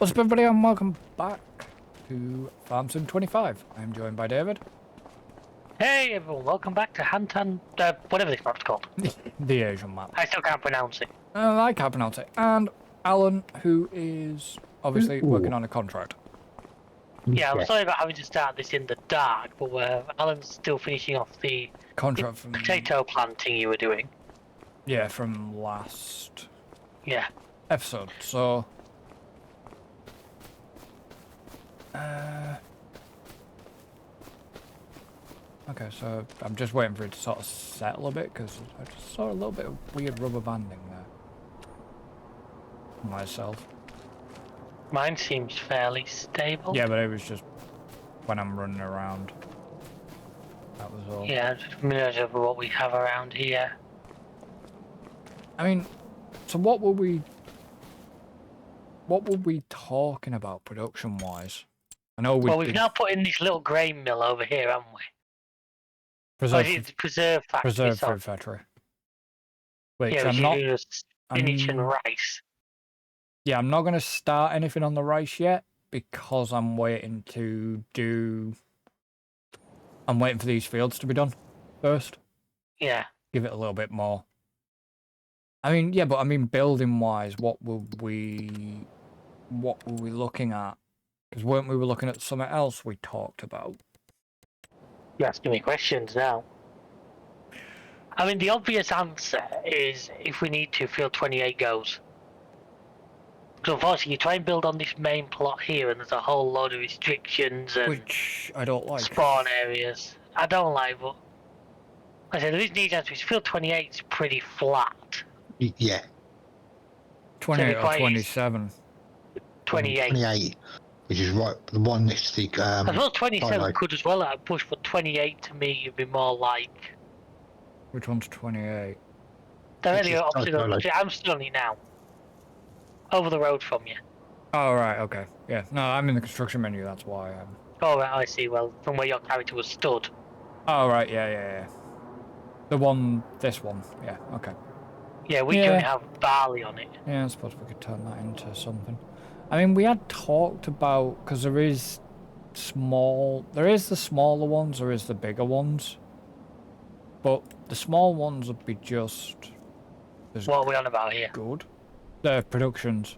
What's up, everybody, and welcome back to Farm Sim 25. I'm joined by David. Hey everyone, welcome back to Hutan, whatever this map's called. The Asian map. I still can't pronounce it. I can't pronounce it. And Alan, who is obviously working on a contract. Yeah, I'm sorry about having to start this in the dark, but Alan's still finishing off the Contract from... potato planting you were doing. Yeah, from last... Yeah. episode, so... Okay, so I'm just waiting for it to sort of settle a bit, because I just saw a little bit of weird rubber banding there. Myself. Mine seems fairly stable. Yeah, but it was just when I'm running around. That was all. Yeah, just familiar with what we have around here. I mean, so what were we talking about production-wise? I know we've now put in this little grain mill over here, haven't we? Preserve factory. Preserve food factory. Wait, yeah, I'm not... spinach and rice. Yeah, I'm not going to start anything on the rice yet, because I'm waiting to do... I'm waiting for these fields to be done first. Yeah. Give it a little bit more. I mean, yeah, but I mean, building-wise, what were we looking at? Because weren't we looking at something else we talked about? You're asking me questions now. I mean, the obvious answer is if we need to, field 28 goes. So unfortunately, you try and build on this main plot here, and there's a whole load of restrictions and which I don't like. Spawn areas. I don't like, but like I said, there is need answer. Field 28 is pretty flat. Yeah. 28 or 27. 28. 28, which is right, the one next to the. I suppose 27 could as well at a push, but 28 to me would be more like. Which one's 28? They're really opposite. I'm still on it now. Over the road from you. Oh, right, okay. Yeah, no, I'm in the construction menu, that's why I'm... Oh, right, I see. Well, from where your character was stood. Oh, right, yeah. The one, this one, yeah, okay. Yeah, we currently have barley on it. Yeah, I suppose we could turn that into something. I mean, we had talked about, because there is the smaller ones, there is the bigger ones. But the small ones would be just... What are we on about here? Good. The productions.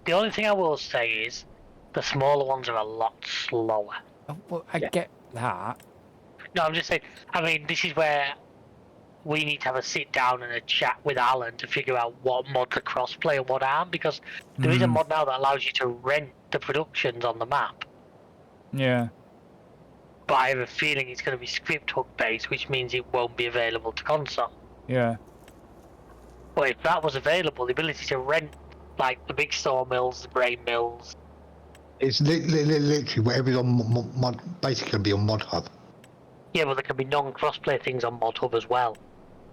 The only thing I will say is the smaller ones are a lot slower. Oh, well, I get that. No, I'm just saying, I mean, this is where we need to have a sit down and a chat with Alan to figure out what mods are crossplay and what aren't, because there is a mod now that allows you to rent the productions on the map. Yeah. But I have a feeling it's going to be script hook based, which means it won't be available to console. Yeah. But if that was available, the ability to rent, like, the big sawmills, the grain mills... It's literally whatever's on mod, basically going to be on Mod Hub. Yeah, but there can be non-crossplay things on Mod Hub as well.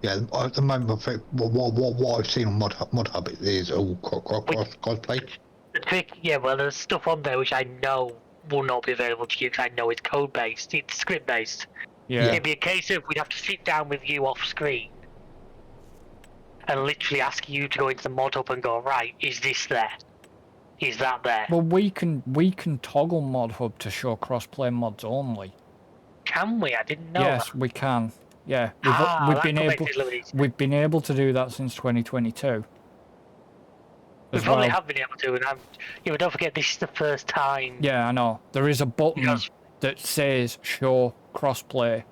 Yeah, at the moment, I think what I've seen on Mod Hub is all crossplay. The trick, yeah, well, there's stuff on there which I know will not be available to you because I know it's code-based, it's script-based. Yeah. It'd be a case of we'd have to sit down with you off-screen and literally ask you to go into the mod hub and go, right, is this there? Is that there? Well, we can toggle mod hub to show crossplay mods only. Can we? I didn't know. Yes, that. we can. Yeah, we've been able to do that since 2022. We probably have been able to, and yeah, but don't forget this is the first time. Yeah, I know. There is a button that says show crossplay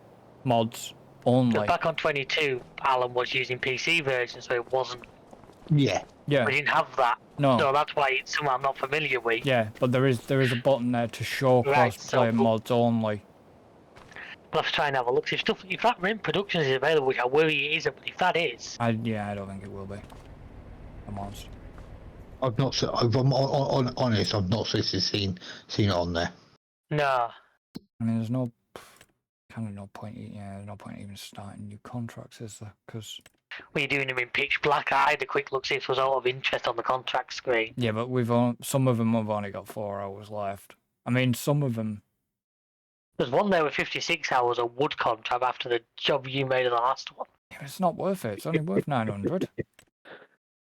mods only. Back on 22, Alan was using PC version, so it wasn't. Yeah. Yeah. We didn't have that. No. So that's why it's something I'm not familiar with. Yeah, but there is a button there to show crossplay mods only. We'll have to try and have a look. If that rent productions is available, which I worry it isn't, but if that is... I don't think it will be. I'm honest. I've not. I'm honest. I've not seen it on there. No. I mean, there's no point. Yeah, there's no point even starting new contracts, is there? Because we're doing them in pitch black. I had a quick look see if there was a lot of interest on the contract screen. Yeah, but some of them have only got 4 hours left. I mean, some of them. There's one there with 56 hours, a wood contract after the job you made of the last one. Yeah, it's not worth it. It's only worth 900.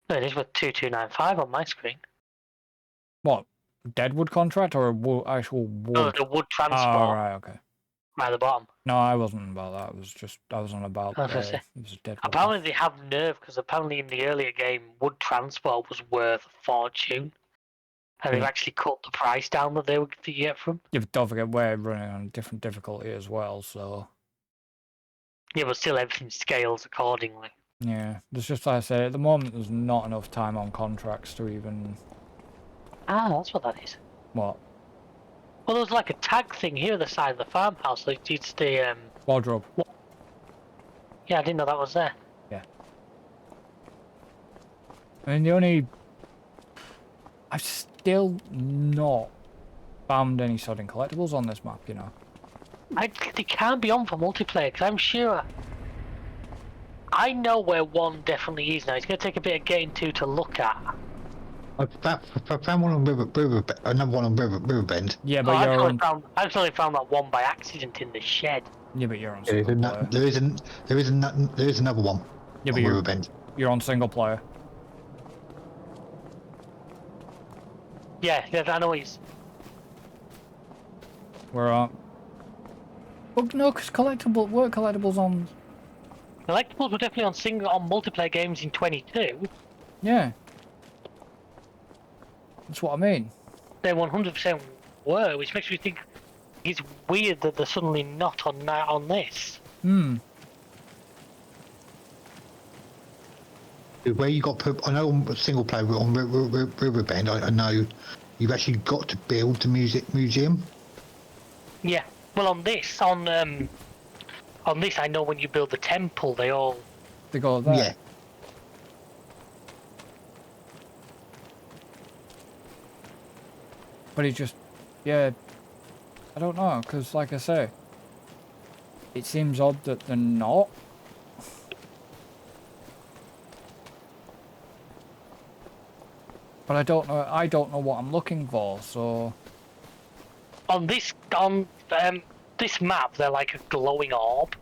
No, it is worth 2295 on my screen. What? deadwood contract or a actual wood? No, the wood Oh, transport right, okay. by the bottom. No, I wasn't about that. I was on about I was gonna say, it was a deadwood. apparently they have nerve because apparently in the earlier game, wood transport was worth a fortune, and they've Yeah. actually cut the price down that they would get from. Yeah, but don't forget we're running on different difficulty as well, so Yeah, but still everything scales accordingly. yeah. There's just like I say, at the moment there's not enough time on contracts to even Ah, that's what that is. what? Well, there's like a tag thing here at the side of the farmhouse. Like it's the Wardrobe. Yeah, I didn't know that was there. Yeah. I mean the only I've still not found any sodding collectibles on this map, you know. They can't be on for multiplayer because I'm sure. I know where one definitely is now. It's going to take a bit of getting to look at. I found one on another one on Riverbend. Yeah, Oh, but you're on I've actually found that one by accident in the shed. yeah, but you're on There is, single player. there is another one Yeah, but on you're Riverbend. on single player. Yeah, I know he's. We're on. Well, no, because collectibles on. Collectibles were definitely on multiplayer games in 22. Yeah. That's what I mean. They 100% were, which makes me think it's weird that they're suddenly not on this. Hmm. Where you got put, I know on single player on Riverbend, I know you've actually got to build the museum. Yeah. Well, on this, I know when you build the temple, they go there. Yeah. But it just, yeah, I don't know, because like I say, it seems odd that they're not. But I don't know what I'm looking for, so... on this map, they're like a glowing orb.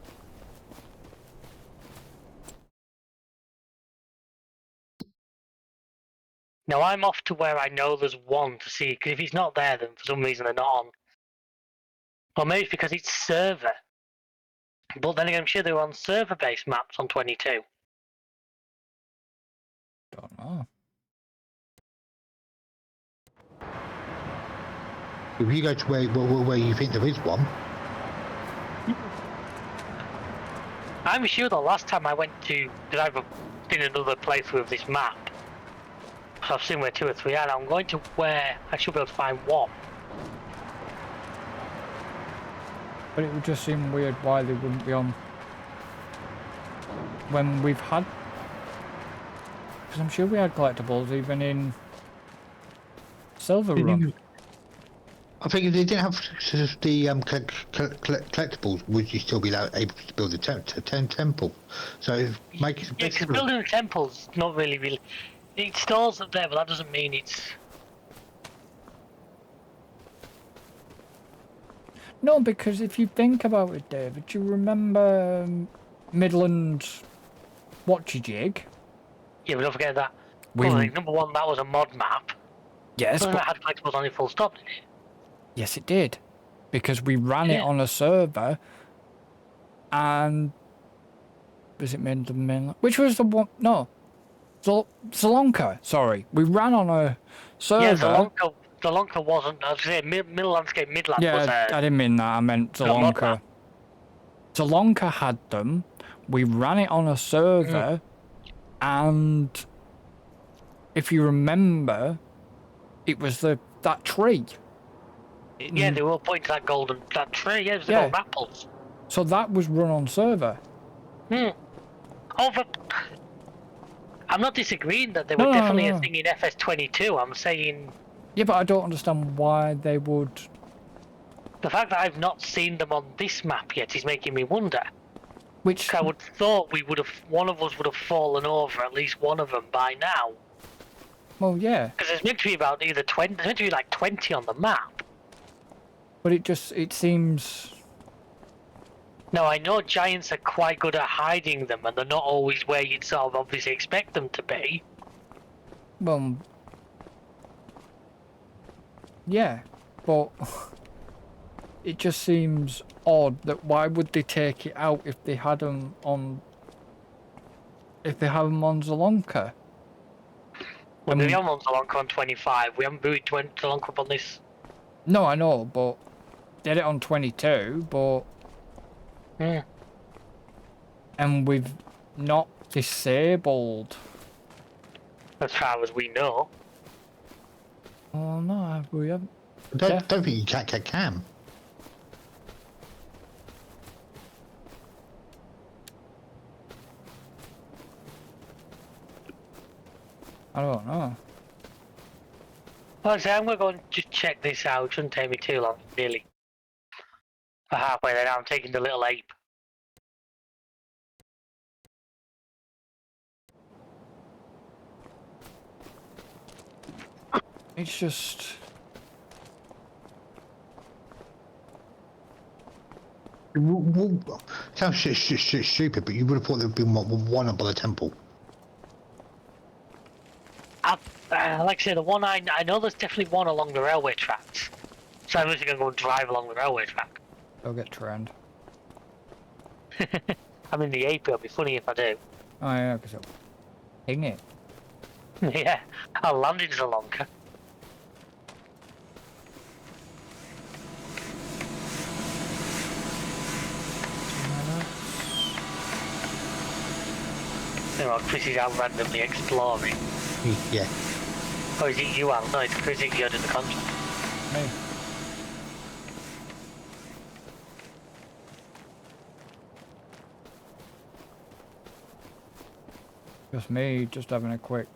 Now I'm off to where I know there's one to see, because if he's not there, then for some reason they're not on. Or maybe it's because it's server. But then again, I'm sure they were on server-based maps on 22. Don't know. If you go to where you think there is one, I'm sure the last time I went to, because I've did another playthrough of this map, so I've seen where 2 or 3 are. I'm going to where I should be able to find one. But it would just seem weird why they wouldn't be on... when we've had... Because I'm sure we had collectibles even in... Silver Run. I think if they didn't have the collectibles, would you still be able to build a temple? So make it. Yeah, because building a temple's not really. It stores up there, but that doesn't mean it's. No, because if you think about it, David, do you remember Midland Watch-A-Jig? Yeah, but don't forget that. We- Well, like, number one, that was a mod map. Yes, Doesn't but... that had collectibles on it full stop, did it? Yes, it did. Because we ran it Yeah. on a server, and... Was it Midland? Which was the one... No. Salonka, sorry. We ran on a server... Yeah, Salonka wasn't. I was saying Middle Landscape Midland Yeah, was I didn't mean that. I meant Salonka. Salonka had them. We ran it on a server, and if you remember, it was that tree. Yeah, they were all pointing to that tree. Yeah, it was the golden apples. So that was run on server. Oh, but I'm not disagreeing that they were definitely a thing in FS22. I'm saying. Yeah, but I don't understand why they would. The fact that I've not seen them on this map yet is making me wonder. Which I would thought one of us would have fallen over at least one of them by now. Well, yeah. Because there's meant to be about either 20. There's meant to be like 20 on the map. But it seems. Now I know giants are quite good at hiding them, and they're not always where you'd sort of obviously expect them to be. Well. Yeah, but it just seems odd that why would they take it out if they had them on Zalonka? Well, the other one's along on 25. We haven't booted Zalonka up on this. No, I know, but did it on 22, but Hmm. and we've not disabled. As far as we know. Oh no, we haven't. I don't think you can. I don't know. Well, I say I'm going to go and just check this out. It shouldn't take me too long, really. For halfway there now, I'm taking the little ape. It's just. Sounds stupid, but you would have thought there would be one up by the temple. Like I say, the one I know there's definitely one along the railway tracks. So I'm just going to go and drive along the railway track. They'll get trend. I'm in the ape, it'll be funny if I do. Oh yeah, because it'll ping it. Yeah, I'll land in Sri Lanka. You know, Chris is out randomly exploring. Yeah. Oh, is it you, Al? No, it's Chris you're in the contract. Me. Just me, just having a quick.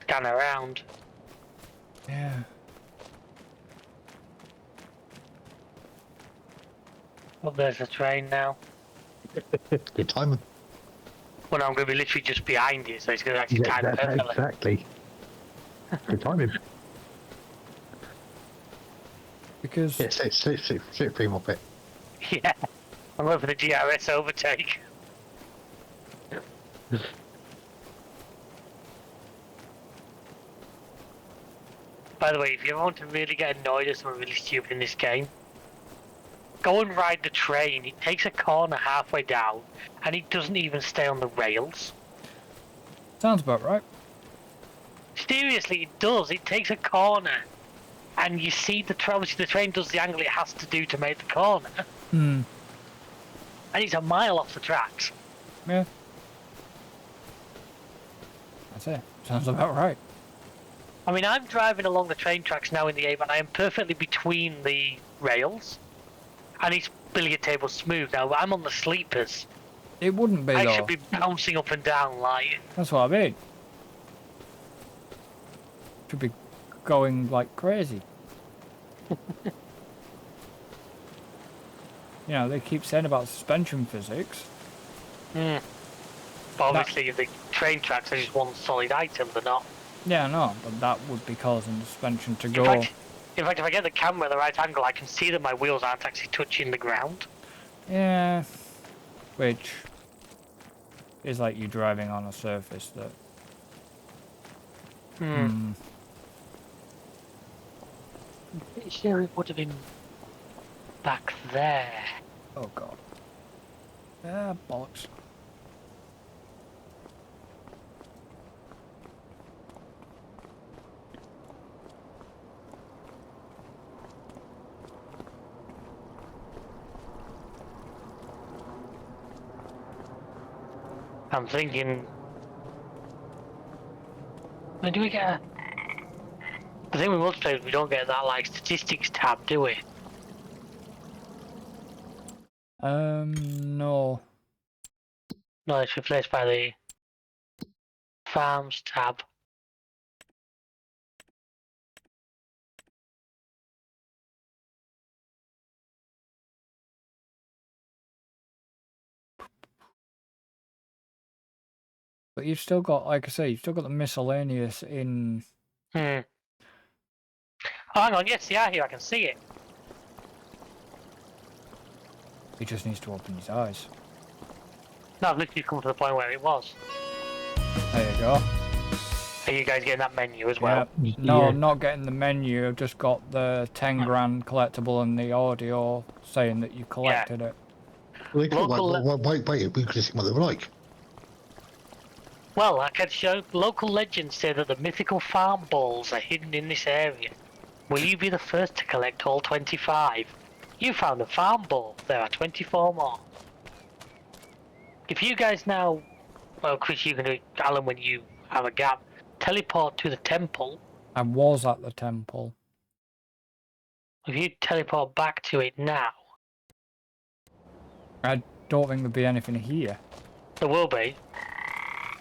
Scan around. Yeah. Oh, there's a train now. Good timing. Well, I'm going to be literally just behind you, so it's going to actually time it perfectly. Exactly. Good timing. Because. Yeah, sit free up it. Yeah, I'm going for the GRS overtake. By the way, if you want to really get annoyed at something really stupid in this game, go and ride the train. It takes a corner halfway down, and it doesn't even stay on the rails. Sounds about right. Seriously, it does. It takes a corner, and you see obviously the train does the angle it has to do to make the corner, Hmm. and it's a mile off the tracks. Yeah. That's it. Sounds about right. I mean, I'm driving along the train tracks now in the A, and I am perfectly between the rails, and it's billiard table smooth now. I'm on the sleepers. It wouldn't be I though. should be bouncing up and down like. That's what I mean. Should be going like crazy. You know, they keep saying about suspension physics. But obviously, the train tracks are just one solid item, they're not. Yeah, no, but that would be causing the suspension to go. In fact, if I get the camera at the right angle, I can see that my wheels aren't actually touching the ground. Yeah. Which is like you driving on a surface that. I'm pretty sure it would have been back there. Oh god. Ah, bollocks. I'm thinking. When do we get a... The thing with multiplayer is we don't get that like statistics tab, do we? No. No, it's replaced by the farms tab. But you've still got, like I say, you've still got the miscellaneous in. Oh, hang on, yes, they are here, I can see it. He just needs to open his eyes. No, I've literally come to the point where it was. There you go. Are you guys getting that menu as well? Yeah. No, Yeah. I'm not getting the menu. I've just got the 10 grand collectible and the audio saying that you collected it. Well, Local wait, we could have seen what they were like. Well, I can show. Local legends say that the mythical farm balls are hidden in this area. Will you be the first to collect all 25? You found a farm ball. There are 24 more. If you guys now, well, Chris, you can do it, Alan, when you have a gap, teleport to the temple. I was at the temple. If you teleport back to it now, I don't think there'd be anything here. there will be.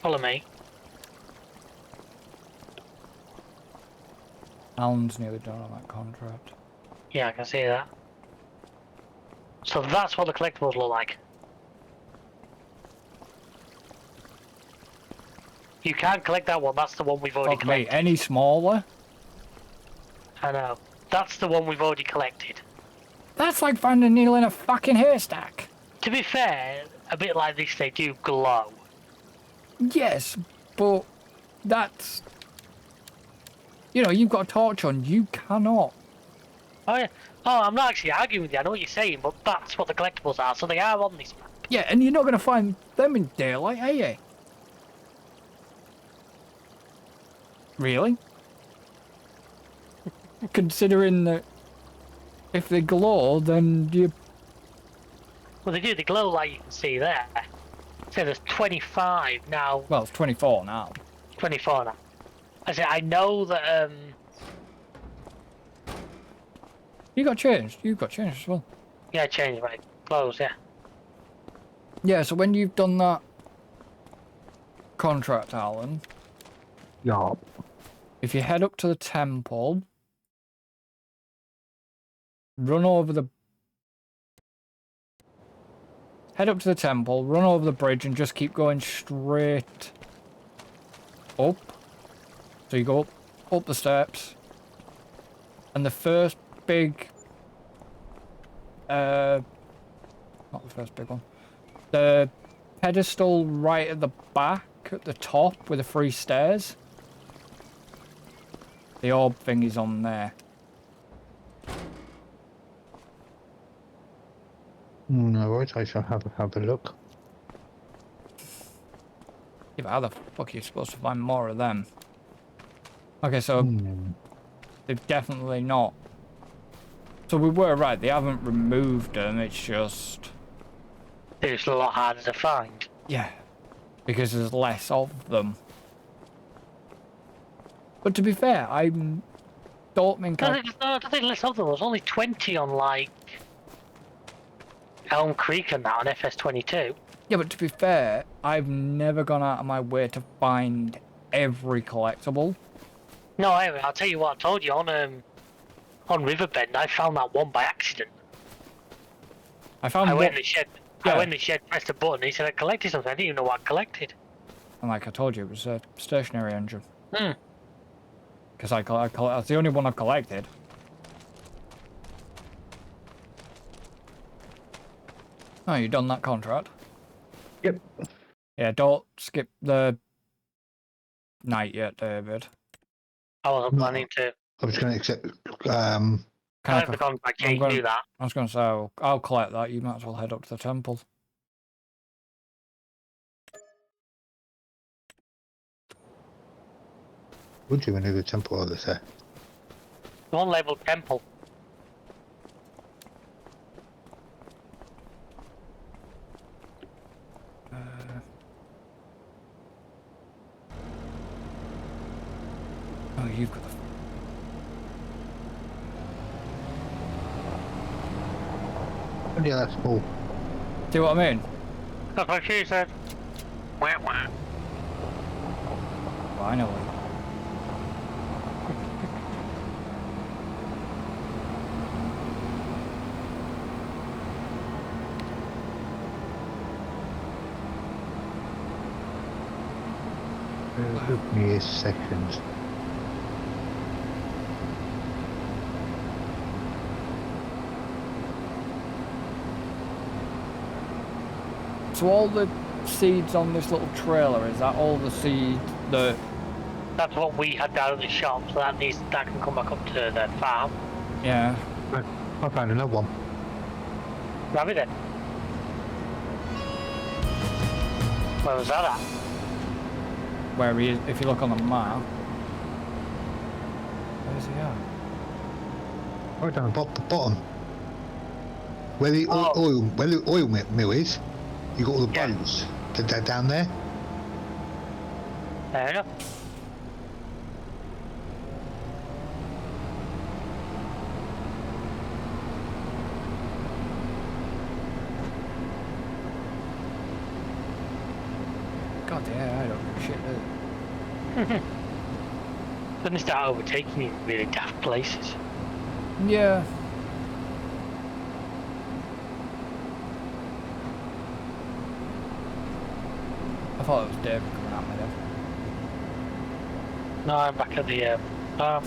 Follow me. Alan's nearly done on that contract. Yeah, I can see that. So that's what the collectibles look like. You can't collect that one, that's the one we've already Fuck me, collected. any smaller? I know. That's the one we've already collected. That's like finding a needle in a fucking haystack. To be fair, a bit like this, they do glow. Yes, but that's... You know, you've got a torch on, you cannot. Oh yeah. Oh, I'm not actually arguing with you, I know what you're saying, but that's what the collectibles are, so they are on this map. Yeah, and you're not going to find them in daylight, are you? Really? Considering that if they glow, then you... Well, they do, they glow like you can see there. So there's 25 now, Well, it's 24 now. 24 now. I say, I know that, You got changed. You got changed as well. yeah, change my clothes, yeah. Yeah, so when you've done that contract, Alan, Yeah. if you head up to the temple, run over the... Head up to the temple, run over the bridge, and just keep going straight up. So you go up the steps, and the first big... not the first big one. The pedestal right at the back, at the top, with the 3 stairs. The orb thing is on there. No worries, I shall have a look. Yeah, but how the fuck are you supposed to find more of them? Okay, so they've definitely not. So we were right, they haven't removed them, it's just... They're just a lot harder to find. Yeah, because there's less of them. But to be fair, I don't think I don't think less of them. There's only 20 on, like, Elm Creek and that on FS22. Yeah, but to be fair, I've never gone out of my way to find every collectible. No, anyway, I'll tell you what I told you on Riverbend. I found that one by accident. I found I one, went in the shed. Yeah. I went in the shed, pressed a button. He said I collected something. I didn't even know what I collected. and like I told you, it was a stationary engine. Hmm. Because that's the only one I've collected. Oh, you done that contract? Yep. Yeah, don't skip the night yet, David. I wasn't No. planning to. I was going to accept. Can I have the contract. Yeah, you can do that. I was going to say, I'll collect that. You might as well head up to the temple. Would you into the temple over there? The one labeled temple. Oh, you've got the... Oh, yeah, that's cool. See what I mean? That's what she said. Wah, wah. Finally. Give me a second. So all the seeds on this little trailer, is that all the seed that That's what we had down at the shop, so that can come back up to the farm. Yeah. I found another one. Grab it then. Where was that at? Where he is, if you look on the map. Where's he at? Right down the bottom. Where the oil mill is, you got all the boats. They're down there. Fair enough. God yeah, I don't give a shit, do I? Then they start overtaking you in really daft places. Yeah. I thought it was David coming at me then. No, I'm back at the farm.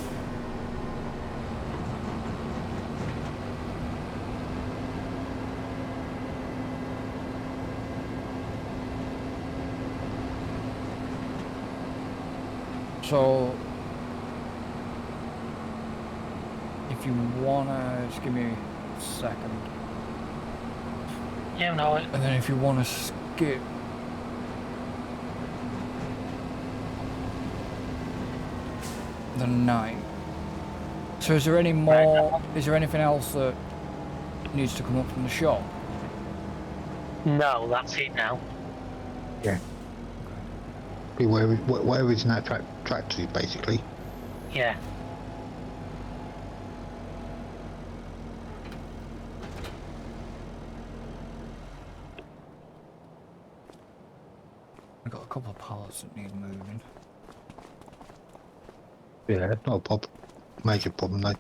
So, if you wanna, just give me a second. Yeah, no. And then if you wanna skip the night. So is there any more, is there anything else that needs to come up from the shop? No, that's it now. Yeah. Be whatever is in that tractor, basically. Yeah. I've got a couple of pallets that need moving. Yeah, that's not a major problem though.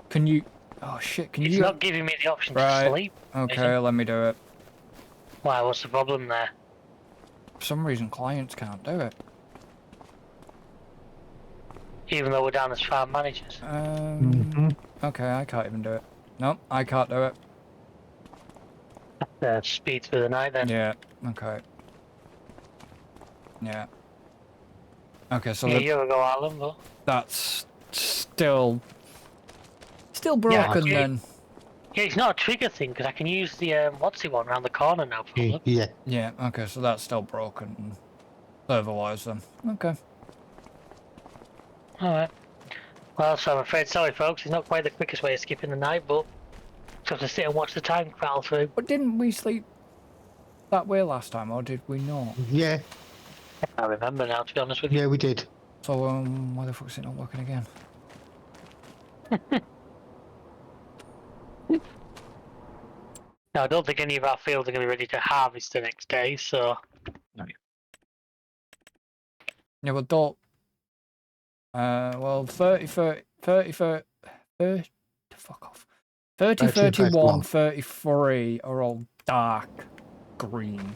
Can you, oh shit, can It's you? not giving me the option Right. to sleep. Okay, let me do it. Why, what's the problem there? For some reason clients can't do it. Even though we're down as farm managers. Okay, I can't even do it. Nope, I can't do it. Speed through the night then. Yeah, okay. Yeah. Okay, so Yeah, you ever go Ireland, but... that's still broken Yeah, then. Yeah, it's not a trigger thing, because I can use the, what's the one around the corner now for them. Yeah. Yeah, okay, so that's still broken. Server-wise then. Okay. Alright. Well, so I'm afraid, sorry folks, it's not quite the quickest way of skipping the night, but just have to sit and watch the time crawl through. But didn't we sleep that way last time, or did we not? Yeah. I remember now, to be honest with you. Yeah, we did. So, why the fuck is it not working again? Now, I don't think any of our fields are going to be ready to harvest the next day, so... No. Yeah, well, don't... well, 30, fuck off. 30, 31, 33 are all dark green.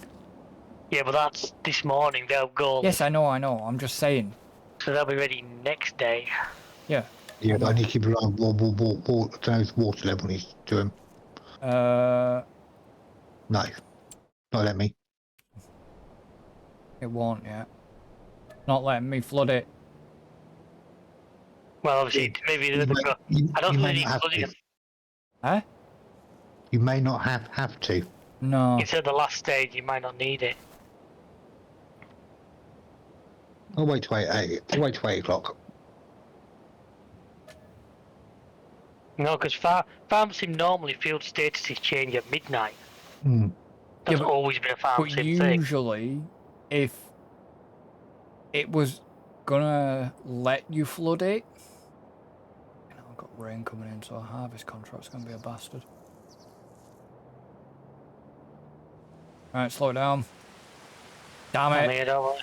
Yeah, but that's this morning, they'll go... Yes, I know, I'm just saying. So they'll be ready next day. Yeah. Yeah, but I need to keep an eye on water level needs to him. No, not let me. It won't yet. Not letting me flood it. Well, obviously, maybe... I don't think they need flooding. Huh? You may not have to. No. It's at the last stage, you might not need it. I'll wait till 8 o'clock. No, because farm sim normally field statuses change at midnight. That's but- always been a farm But sim thing. usually, if it was gonna let you flood it... I've got rain coming in, so a harvest contract's gonna be a bastard. Alright, slow it down. Damn I it. mean, I don't want...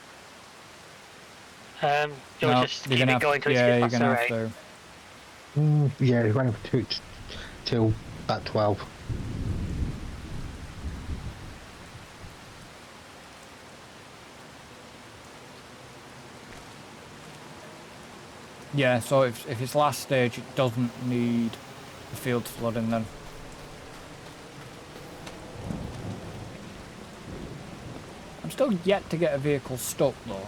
you'll No, just you're keep gonna it have, going till yeah, it's you're past gonna the have rain. to. Yeah, it's running for till about 12. Yeah, so if it's last stage, it doesn't need the field flooding then. I'm still yet to get a vehicle stuck though.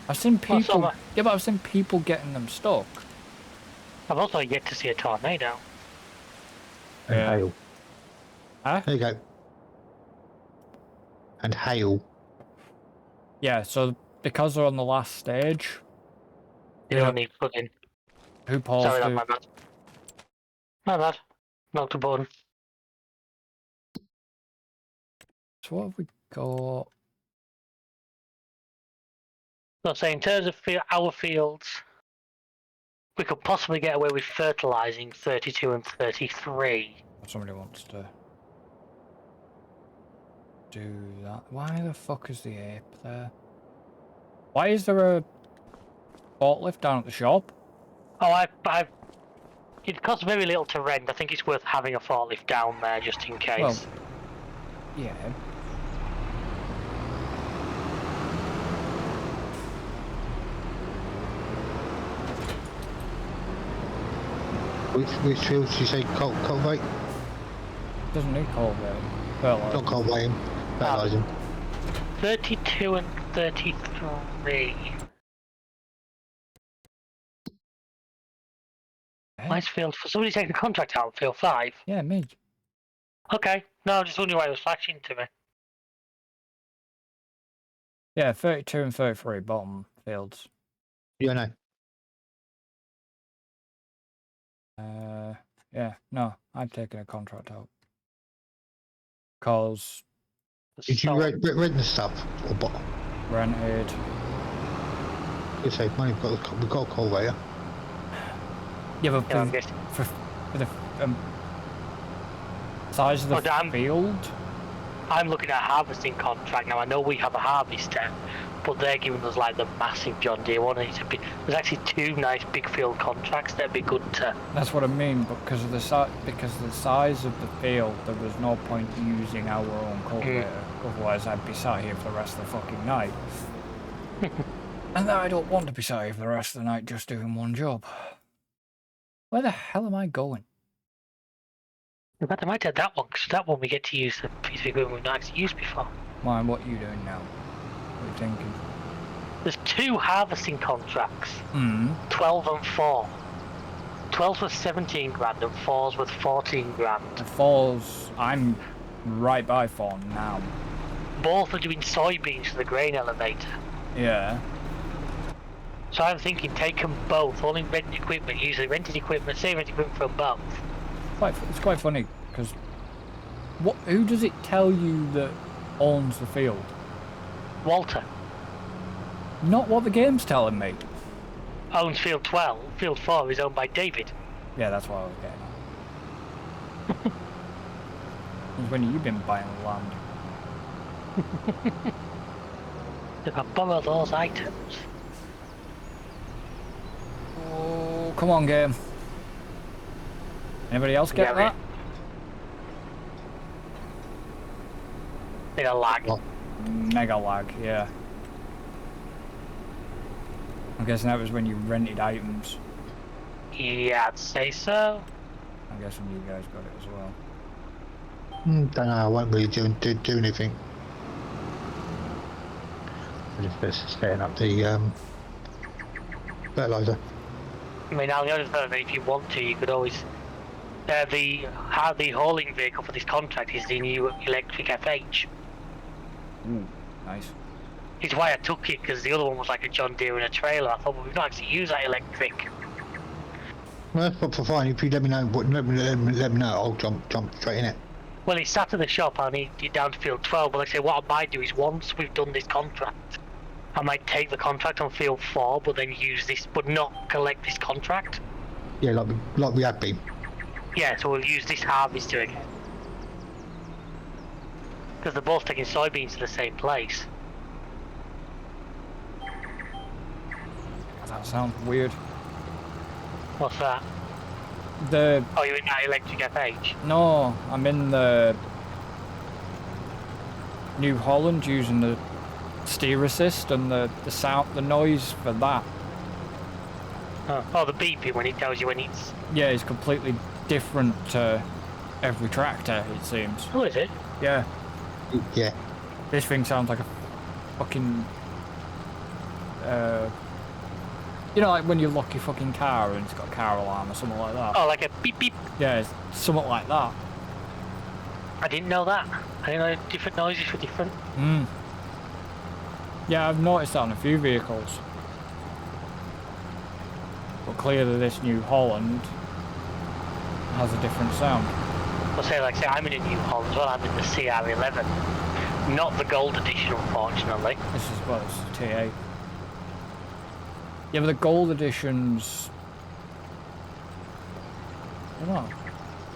I've seen Well, so people. am I. Yeah, but I've seen people getting them stuck. I've also yet to see a tornado. And Yeah. hail. Huh? There you go. And hail. Yeah. So because they're on the last stage, You Yeah. don't need fucking. who paused Sorry, that's it? my bad. My bad. Knocked a button. So what have we got? So, say in terms of our fields, we could possibly get away with fertilising 32 and 33. Somebody wants to do that. Why the fuck is the ape there? Why is there a forklift down at the shop? Oh, it costs very little to rent. I think it's worth having a forklift down there just in case. Well, yeah. Which fields do you say cultivate? Doesn't need cultivating. Fertilizer. Not cultivating. Fertilising. 32 and 33. Nice field for somebody taking the contract out. Field 5. Yeah, me. Okay. No, I was just wondering why it was flashing to me. Yeah, 32 and 33 bottom fields. Yeah, no. Yeah, no, I've taken a contract out. Cause Did you rent the stuff? Or rented. you say money? We've got a cultivator. Yeah, but Yeah, I'm guessing. for the size of the Oh, damn. field. I'm looking at a harvesting contract now. I know we have a harvester, but they're giving us like the massive John Deere one. And there's actually 2 nice big field contracts that'd be good to. That's what I mean. Because of the size of the field, there was no point using our own cultivator. Otherwise, I'd be sat here for the rest of the fucking night. And I don't want to be sat here for the rest of the night just doing one job. Where the hell am I going? In fact, I might take that one because that one we get to use the piece of equipment we've not actually used before. Why? What are you doing now? What are you thinking? There's 2 harvesting contracts. Hmm. 12 and 4. 12's worth 17 grand and 4's worth 14 grand. The falls. I'm right by fall now. Both are doing soybeans for the grain elevator. Yeah. So I'm thinking take them both, all in rented equipment, usually rented equipment, same rented equipment for both. It's quite funny because who does it tell you that owns the field? Walter Not what the game's telling me. owns field 12, field 4 is owned by David. Yeah, that's what I was getting at. When you've been buying land. If I borrow those items. Oh, come on, game. Anybody else get Yeah, that? Bit of lag. What? Mega lag, yeah. I'm guessing that was when you rented items. Yeah, I'd say so. I'm guessing you guys got it as well. Don't know. I won't really do anything. I'm just setting up the fertilizer. I mean, now the other thing, if you want to, you could always. The hauling vehicle for this contract is the new electric FH. Ooh, nice. It's why I took it, because the other one was like a John Deere and a trailer. I thought, well, we've not actually used that electric. Well, that's fine. If you let me know, let me know. I'll jump straight in it. Well, it's sat at the shop. I need it down to field 12. But like I say, what I might do is once we've done this contract, I might take the contract on field 4, but then use this, but not collect this contract. Yeah, like we have been. Yeah, so we'll use this harvester again. Because they're both taking soybeans to the same place. That sounds weird. What's that? Oh, you're in that electric FH? No, I'm in the New Holland using the steer assist and the sound, the noise for that. Oh, the beeping when it tells you when it's... Yeah, it's completely different to every tractor, it seems. Oh, is it? Yeah, Yeah. this thing sounds like a fucking you know, like when you lock your fucking car and it's got a car alarm or something like that. Oh, like a beep beep. Yeah, it's something like that. I didn't know that. I didn't know different noises were different. Mm. Yeah, I've noticed that on a few vehicles. But clearly this New Holland has a different sound. I'll say, like I say, I'm in a New Holland as well. I'm in the CR11. Not the gold edition, unfortunately. This is, well, it's a T8. Yeah, but the gold editions... I don't know.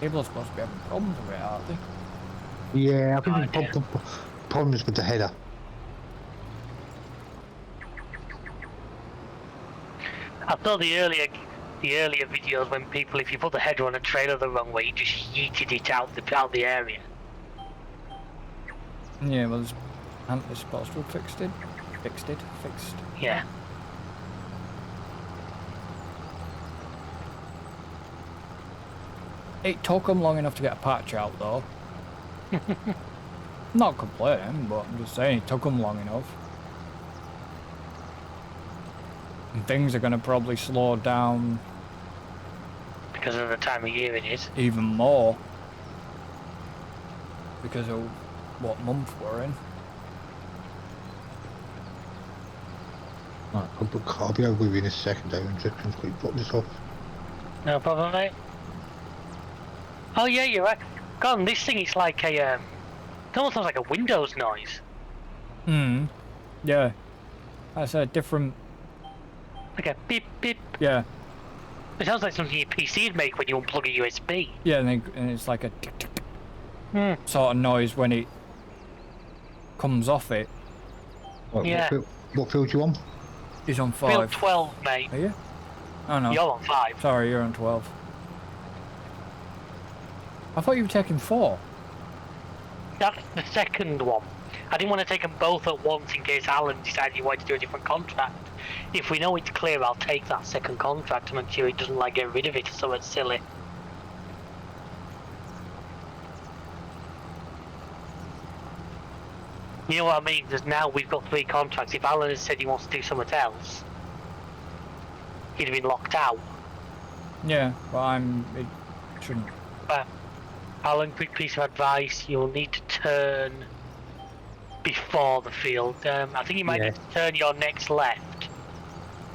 People are supposed to be having problems with it, aren't they? Yeah, I think Oh, the problems with the header. I thought the earlier videos when people, if you put the header on a trailer the wrong way, you just yeeted it out the area. Yeah, well, aren't they supposed to have fixed it? Fixed. Yeah. It took them long enough to get a patch out, though. Not complaining, but I'm just saying it took them long enough. And things are going to probably slow down Because of the time of year it is. even more. Because of what month we're in. Right, I'll be over with you in a second, Dave, and just quickly drop this off. No problem, mate. Oh yeah, you're right. God, this thing is like a, it almost sounds like a Windows noise. Hmm. Yeah. That's a different... Like a beep beep. Yeah. It sounds like something your PC would make when you unplug a USB. Yeah, and it's like a tick, tick, tick Hmm. sort of noise when it comes off it. Right, Yeah. What field you on? He's on Field 5. 12, mate. Are you? Oh no. You're on 5. Sorry, you're on 12. I thought you were taking 4. That's the second one. I didn't want to take them both at once in case Alan decided he wanted to do a different contract. If we know it's clear, I'll take that second contract to make sure he doesn't like get rid of it or something silly. You know what I mean? Because now we've got 3 contracts. If Alan had said he wants to do something else, he'd have been locked out. Yeah, but it shouldn't. But Alan, quick piece of advice: you'll need to turn before the field. I think you might Yeah. need to turn your next left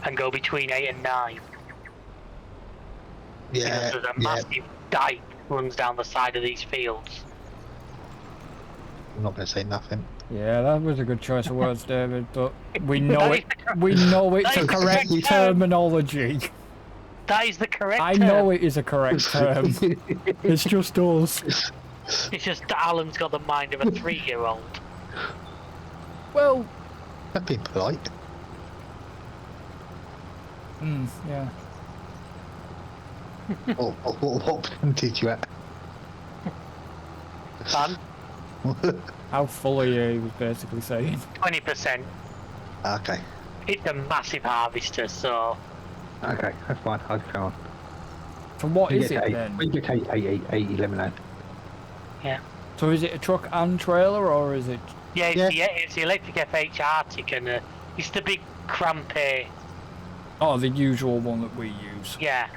and go between 8 and 9. Yeah, Because there's a massive dike runs down the side of these fields. I'm not going to say nothing. Yeah, that was a good choice of words, David, but we know That it. is- We know it's that a is the correct correct term. terminology. That is the correct I term. know it is a correct term. It's just us. It's just that Alan's got the mind of a 3-year-old. Well, That's being polite. yeah. What percentage you at? Son, How full are you? He was basically saying. 20%. Okay. It's a massive harvester, so Okay, that's fine. I'll go on. So what We is get it to then? We get to 80 lemonade. yeah. So is it a truck and trailer, or is it? Yeah, Yeah. it's the electric FH Arctic, and it's the big crampy. Oh, the usual one that we use. Yeah.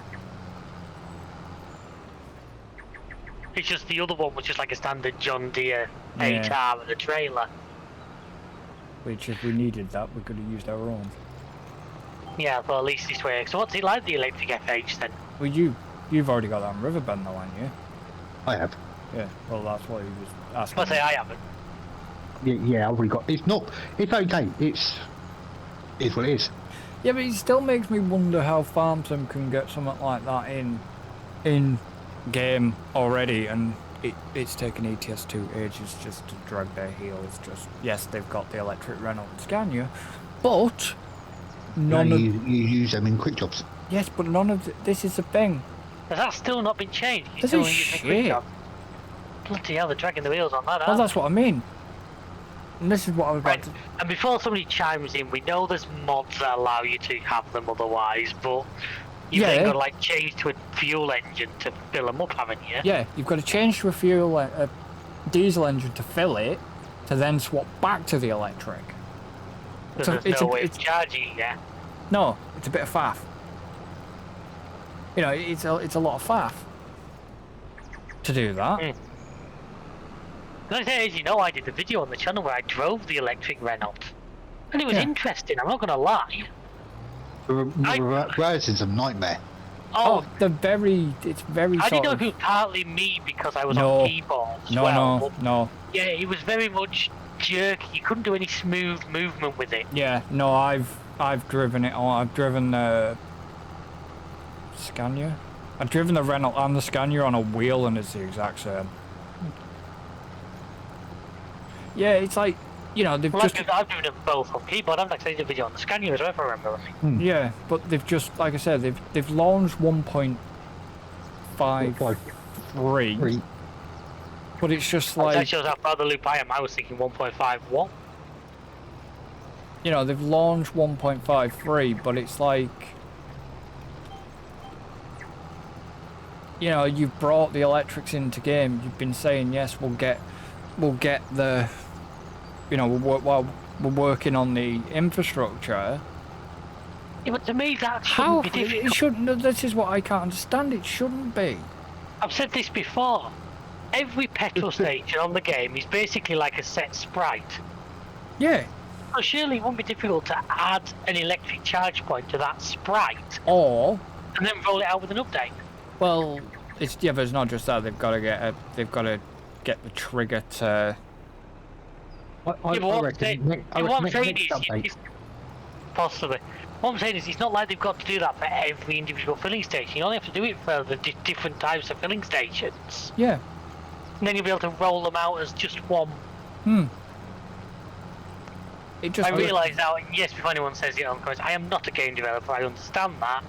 It's just the other one was just like a standard John Deere Yeah. HR with a trailer. Which, if we needed that, we could have used our own. Yeah, but at least this way. So what's it like, the electric FH then? Well, you've already got that on Riverbend, though, haven't you? I have. Yeah. Well, that's what he was asking. I'll say I haven't. Yeah, I've already got. It's not. It's okay. It's what it is. Yeah, but it still makes me wonder how FarmSim can get something like that in game already, and it's taken ETS2 ages just to drag their heels. Just yes, they've got the electric Renault Scania, but none of you use them in quick jobs. yes, but none of this is the thing. Has that still not been changed? You This still is need to shit. quick job? Bloody hell, they're dragging the wheels on that, Well, aren't that's what I mean. And this is what I was about Right, to. and before somebody chimes in, we know there's mods that allow you to have them otherwise, but you've then Yeah. got to like change to a fuel engine to fill them up, haven't you? Yeah, you've got to change to a diesel engine to fill it, to then swap back to the electric. Because there's no way of charging it yet. No, it's a bit of faff. You know, it's a lot of faff to do that. Like I say, as you know, I did the video on the channel where I drove the electric Renault, and it was interesting. I'm not gonna lie. Horizon's a nightmare. Oh, it's very I didn't know sort if it was partly me because I was on keyboard as no, well. No. Yeah, it was very much jerky. You couldn't do any smooth movement with it. Yeah, no, I've driven it on. I've driven the Scania. I've driven the Renault and the Scania on a wheel, and it's the exact same. Yeah, it's like, you know, they've just... I'm doing them both on keyboard. I'm actually doing a video on the Scania as well, if I remember right. Yeah, but they've just, like I said, they've launched 1.53. But it's just like... That shows how far the loop I am. I was thinking 1.51. You know, they've launched 1.53, but it's like... You know, you've brought the electrics into game. You've been saying, yes, we'll get the... You know, we're working on the infrastructure. Yeah, but to me that shouldn't be difficult. It shouldn't. This is what I can't understand. It shouldn't be. I've said this before. Every petrol station on the game is basically like a set sprite. Yeah. So surely it won't be difficult to add an electric charge point to that sprite. Or... And then roll it out with an update. Well, but it's not just that. They've got to get the trigger to... I reckon possibly. What I'm saying is, it's not like they've got to do that for every individual filling station. You only have to do it for the different types of filling stations. Yeah. And then you'll be able to roll them out as just one. It just... I realise now, yes, before anyone says it on comments, I am not a game developer, I understand that.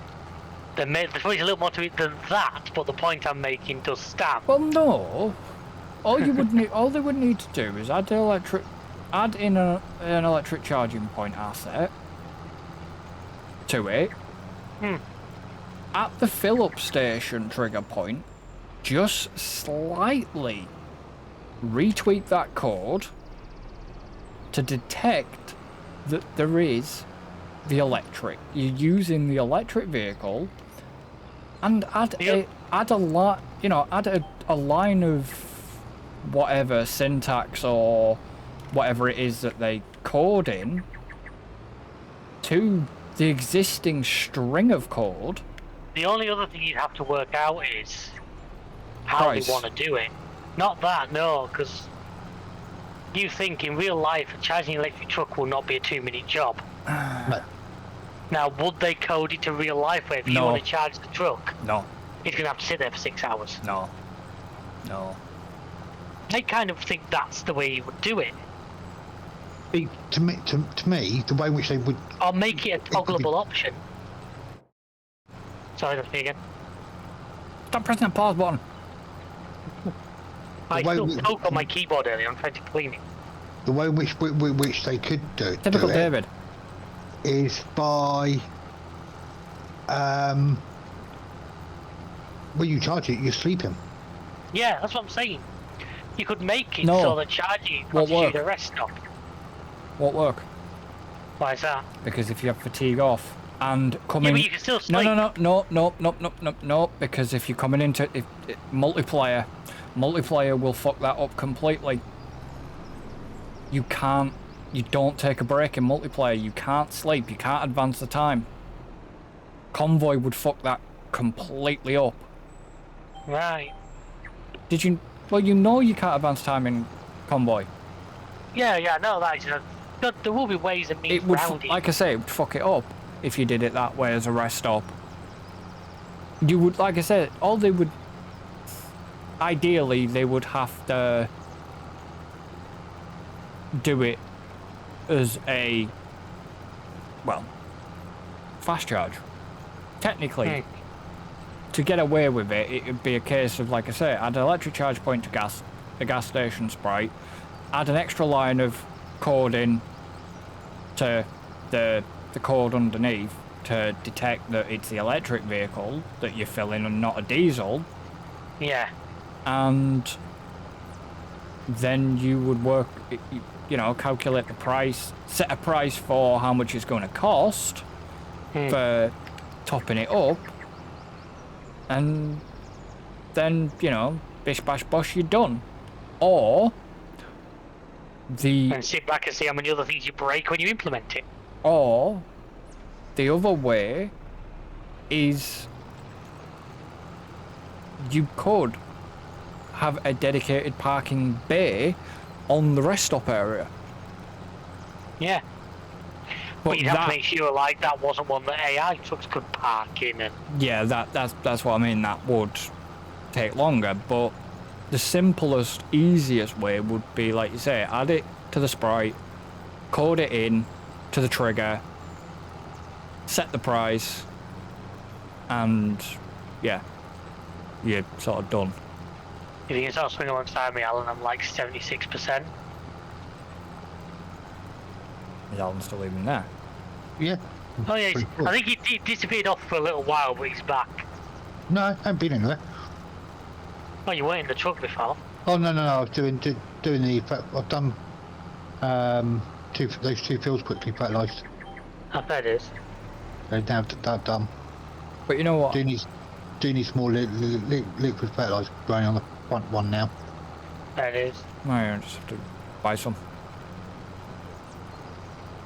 There's probably a little more to it than that, but the point I'm making does stand. Well, no. All they would need to do is add in an electric charging point asset to it. At the fill-up station trigger point, just slightly retweak that code to detect that there is the electric. You're using the electric vehicle, and add a line of whatever syntax or whatever it is that they code in to the existing string of code. The only other thing you'd have to work out is how Price. they want to do it. Not that, no, because you think in real life a charging electric truck will not be a 2-minute job. No. Now, would they code it to real life where if you want to charge the truck, No. it's going to have to sit there for 6 hours? No. I kind of think that's the way you would do it. To me, the way in which they would... Or make it a toggleable option. Sorry, that's me again. Stop pressing the pause button. I still spoke on my keyboard earlier, I'm trying to clean it. The way in which they could do Typical it David. is by... when you charge it, you sleep him. Yeah, that's what I'm saying. You could make it No. so that charging Won't constitutes work. a rest stop. Won't work. Why is that? Because if you have fatigue off and coming... Yeah, but you can still sleep. No, because if you're coming into... multiplayer will fuck that up completely. You don't take a break in multiplayer. You can't sleep. You can't advance the time. Convoy would fuck that completely up. Right. Did you... Well, you know you can't advance time in Convoy. Yeah, no, that is... But there will be ways and means It would, around it. like I say, it would fuck it up if you did it that way as a rest stop. You would, like I said, all they would... Ideally, they would have to do it as a... Well, fast charge. Technically, to get away with it, it would be a case of, like I say, add an electric charge point to the gas station sprite, add an extra line of code in to the code underneath to detect that it's the electric vehicle that you're filling and not a diesel. Yeah. And then you would work, you know, calculate the price, set a price for how much it's going to cost for topping it up, and then, you know, bish bash bosh, you're done. Or And sit back and see how many other things you break when you implement it. Or the other way is you could have a dedicated parking bay on the rest stop area. Yeah. But you'd have to make sure like that wasn't one that AI trucks could park in. And yeah, that's what I mean. That would take longer, but the simplest, easiest way would be, like you say, add it to the sprite, code it in to the trigger, set the price, and yeah, you're sort of done. if you can sort of swing alongside me, Alan, I'm like 76%. Is Alan still even there? Yeah. Oh yeah, Pretty cool. I think he disappeared off for a little while, but he's back. No, I haven't been anywhere. Oh, you weren't in the truck before. Oh no, I was doing the. I've done those two fields quickly fertilised. I bet it is. They're now done. But you know what? Doing these small liquid fertiliser running on the front one now. There it is. I just have to buy some.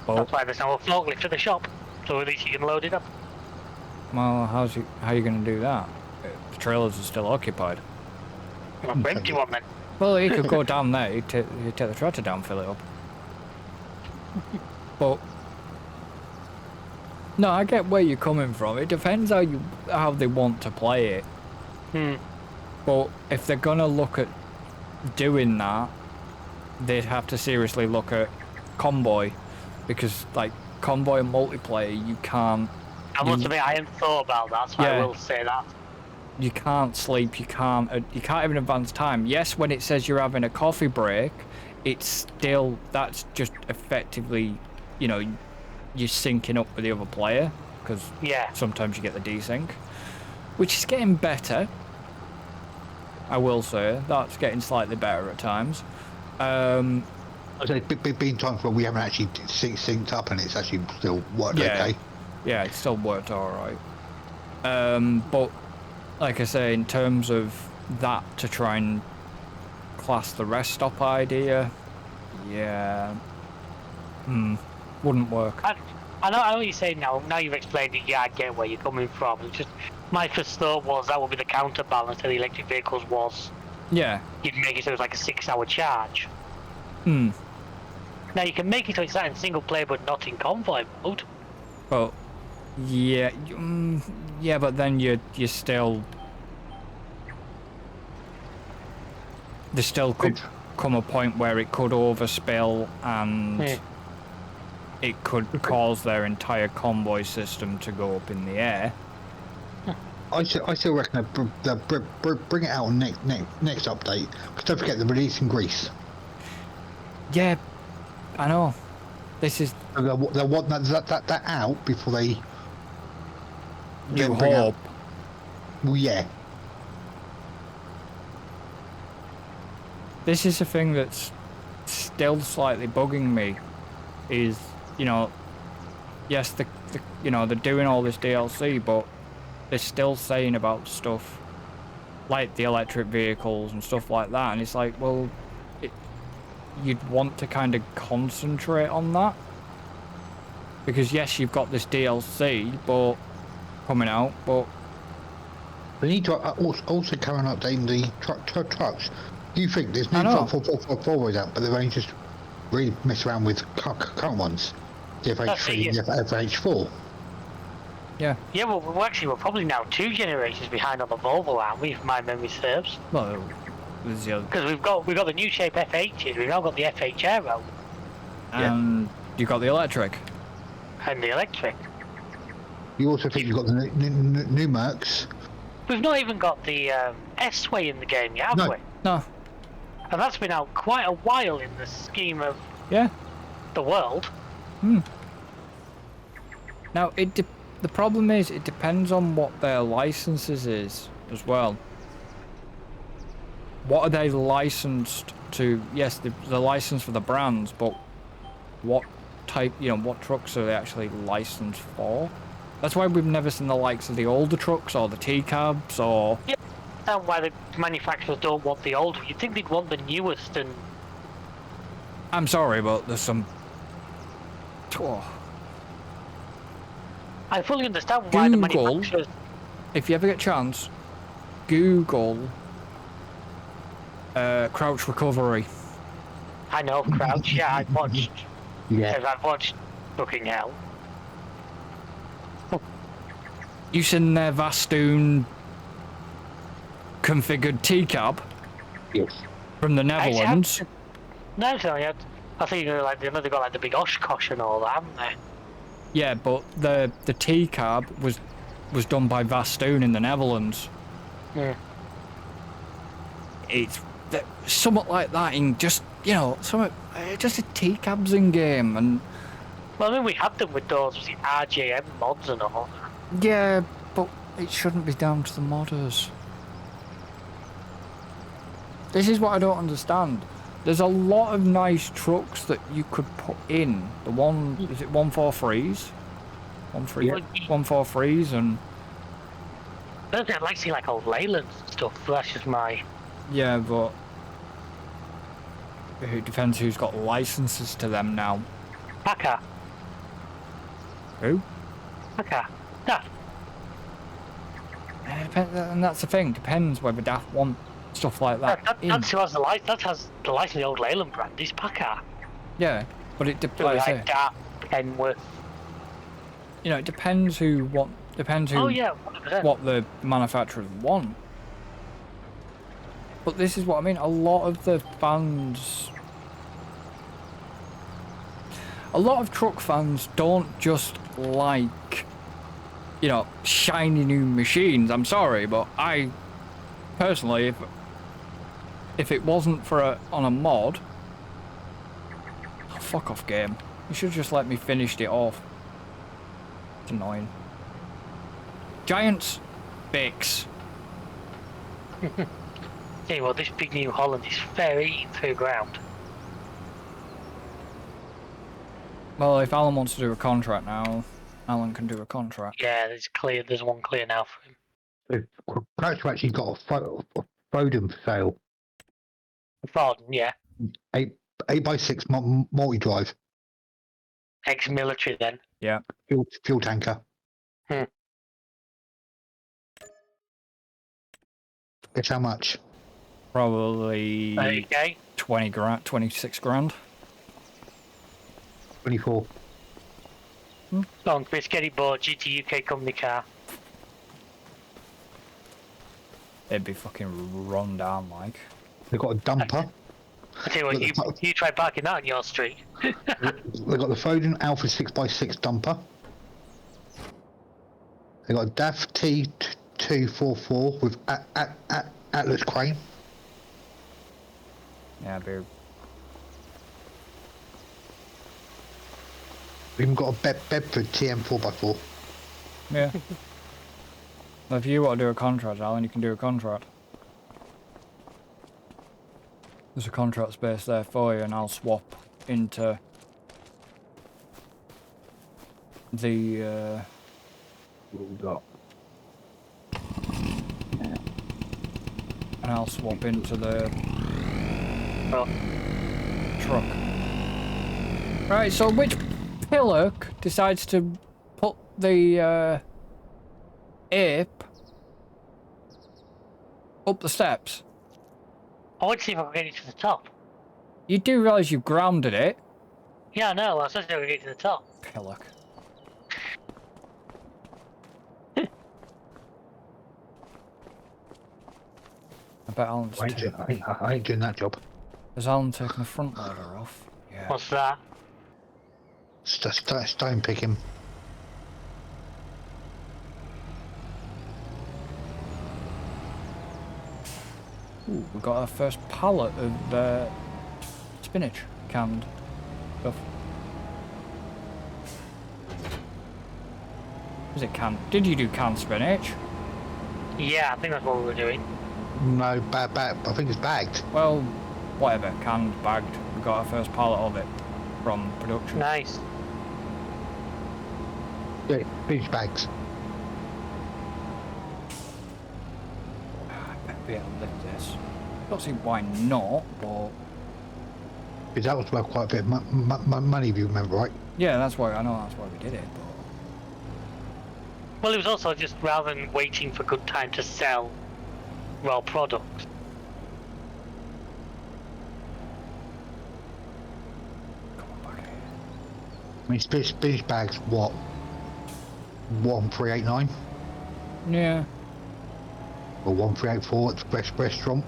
Well, That's why there's no forklift at the shop, so at least you can load it up. well, how are you going to do that? The trailers are still occupied. Well, empty one then. Well, you could go down there. You take the tractor down, fill it up. But no, I get where you're coming from. It depends how they want to play it. But if they're gonna look at doing that, they'd have to seriously look at Convoy, because like Convoy multiplayer, you can't. I must admit, I hadn't thought about that, so I will say that. You can't sleep. You can't even advance time. Yes, when it says you're having a coffee break, it's still, that's just effectively, you know, you're syncing up with the other player, because sometimes you get the desync, which is getting better. I will say that's getting slightly better at times. I say been times where we haven't actually synced up and it's actually still worked okay. Yeah, it still worked all right. But like I say, in terms of that, to try and class the rest stop idea, wouldn't work. I know what you're saying now. Now you've explained it, yeah, I get where you're coming from. It's just, my first thought was that would be the counterbalance to the electric vehicles was. Yeah. You'd make it so it was like a 6-hour charge. Now you can make it so it's that in single player but not in convoy mode. Well, yeah, but then you still. There still could come a point where it could overspill and it could cause their entire convoy system to go up in the air. I still reckon they'll bring it out on next update. Because don't forget, they're releasing Greece. Yeah, I know. This is. They'll want that out before they. You hope. Well, yeah. This is a thing that's still slightly bugging me. Is, you know, yes, they're doing all this DLC, but they're still saying about stuff like the electric vehicles and stuff like that, and it's like, well, you'd want to kind of concentrate on that, because yes, you've got this DLC coming out, but they need to also carry on updating the trucks. Do you think there's new forwards out, but they've only just really messed around with current ones, the FH3 and the FH4? Yeah, well, we're probably now 2 generations behind on the Volvo, aren't we, if my memory serves? Well, because we've got the new shape FHs, we've now got the FH Aero. And you've got the electric. And the electric. You also think you've got the new Mercs. We've not even got the S-Way in the game yet, have we? No. And that's been out quite a while in the scheme of the world. Now, the problem is, it depends on what their licenses is as well. what are they licensed to? Yes, they're licensed for the brands, but what type, what trucks are they actually licensed for? That's why we've never seen the likes of the older trucks or the T-cabs or... Yeah, that's why the manufacturers don't want the old. You'd think they'd want the newest and... I'm sorry, but there's some... Oh. I fully understand why the manufacturers... If you ever get a chance, Google crouch recovery. I know of Crouch, yeah, I've watched... Yeah. I've watched fucking hell. You seen their Vastoon configured T-cab? Yes. From the Netherlands? No, sorry, I think like they've got like the big Oshkosh and all that, haven't they? Yeah, but the T-cab was done by Vastoon in the Netherlands. Yeah. It's somewhat like that in just, just a T-cabs in game, and... Well, I mean, we had them with those, was it RJM mods and all. Yeah, but it shouldn't be down to the modders. This is what I don't understand. There's a lot of nice trucks that you could put in. The one, is it 143s? 143s and... I'd like to see like old Leylands and stuff, but that's just my... Yeah, but... It depends who's got licenses to them now. Packer. Who? Packer. Daft. And that's the thing, depends whether Daft want stuff like that. That's who has the license. That has the license of the old Leyland brand. Is Packer. Yeah, but it depends. Like Daft, Kenworth. It depends who Oh yeah, 100%. what the manufacturers want. But this is what I mean. A lot of the fans, a lot of truck fans don't just like, shiny new machines. I'm sorry, but I personally, if it wasn't for on a mod, fuck off game. You should just let me finish it off. It's annoying. Giants, fix. Yeah, well, this big New Holland is very through ground. Well, if Alan wants to do a contract now, Alan can do a contract. Yeah, there's one clear now for him. Crouch actually got a Foden for sale. Forden, yeah. 8x6 multi-drive. Ex-military then. Yeah. Fuel tanker. Guess how much? Probably 30k. 20 grand, 26 grand. 24. Go on, Chris, get it bought. GametimeUK company car. It'd be fucking run down like. They've got a dumper. I tell you what, you try parking that on your street. They've got the Foden Alpha 6x6 dumper. They've got a DAF T244 with Atlas crane. Yeah, be. We've even got a Bedford TM 4x4. Yeah. Well, if you want to do a contract, Alan, you can do a contract. There's a contract space there for you, and I'll swap into the What we got? and I'll swap into the truck. Right, so which pillock decides to put the ape up the steps? I want to see if I can get it to the top. You do realise you've grounded it? Yeah, I know. I was supposed to get it to the top. Pillock. I bet Alan's I ain't doing that job. Has Alan taken the front loader off? Yeah. What's that? Stone picking. Ooh, we got our first pallet of spinach canned stuff. Was it canned? Did you do canned spinach? Yeah, I think that's what we were doing. No, I think it's bagged. Well, whatever, canned, bagged. We got our first pallet of it from production. Nice. Yeah, finished bags. I better be able to lift this. Don't see why not, but... Because that was worth quite a bit of money, if you remember, right? Yeah, that's why, I know that's why we did it, but... Well, it was also just rather than waiting for good time to sell raw products. Come on back here. I mean, finished bags, what? 1389 Yeah. or 1384 at the restaurant.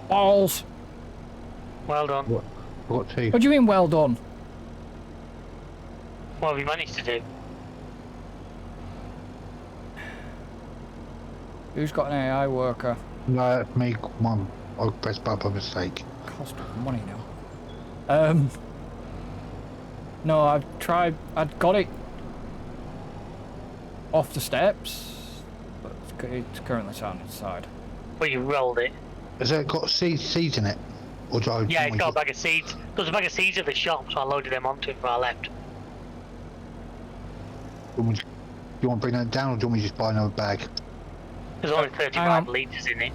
Balls! Well done. What two? What do you mean, well done? What have you managed to do? Who's got an AI worker? No, that's me. One. I pressed button by mistake. Cost of money now. No, I've tried. I'd got it off the steps, but it's currently sat inside. Well, you rolled it. Has it got seeds in it? Or do I? Yeah, it's got a bag of seeds. There's a bag of seeds at the shop, so I loaded them onto it before I left. Do you want to bring that down, or do you want me to just buy another bag? There's only 35 litres in it.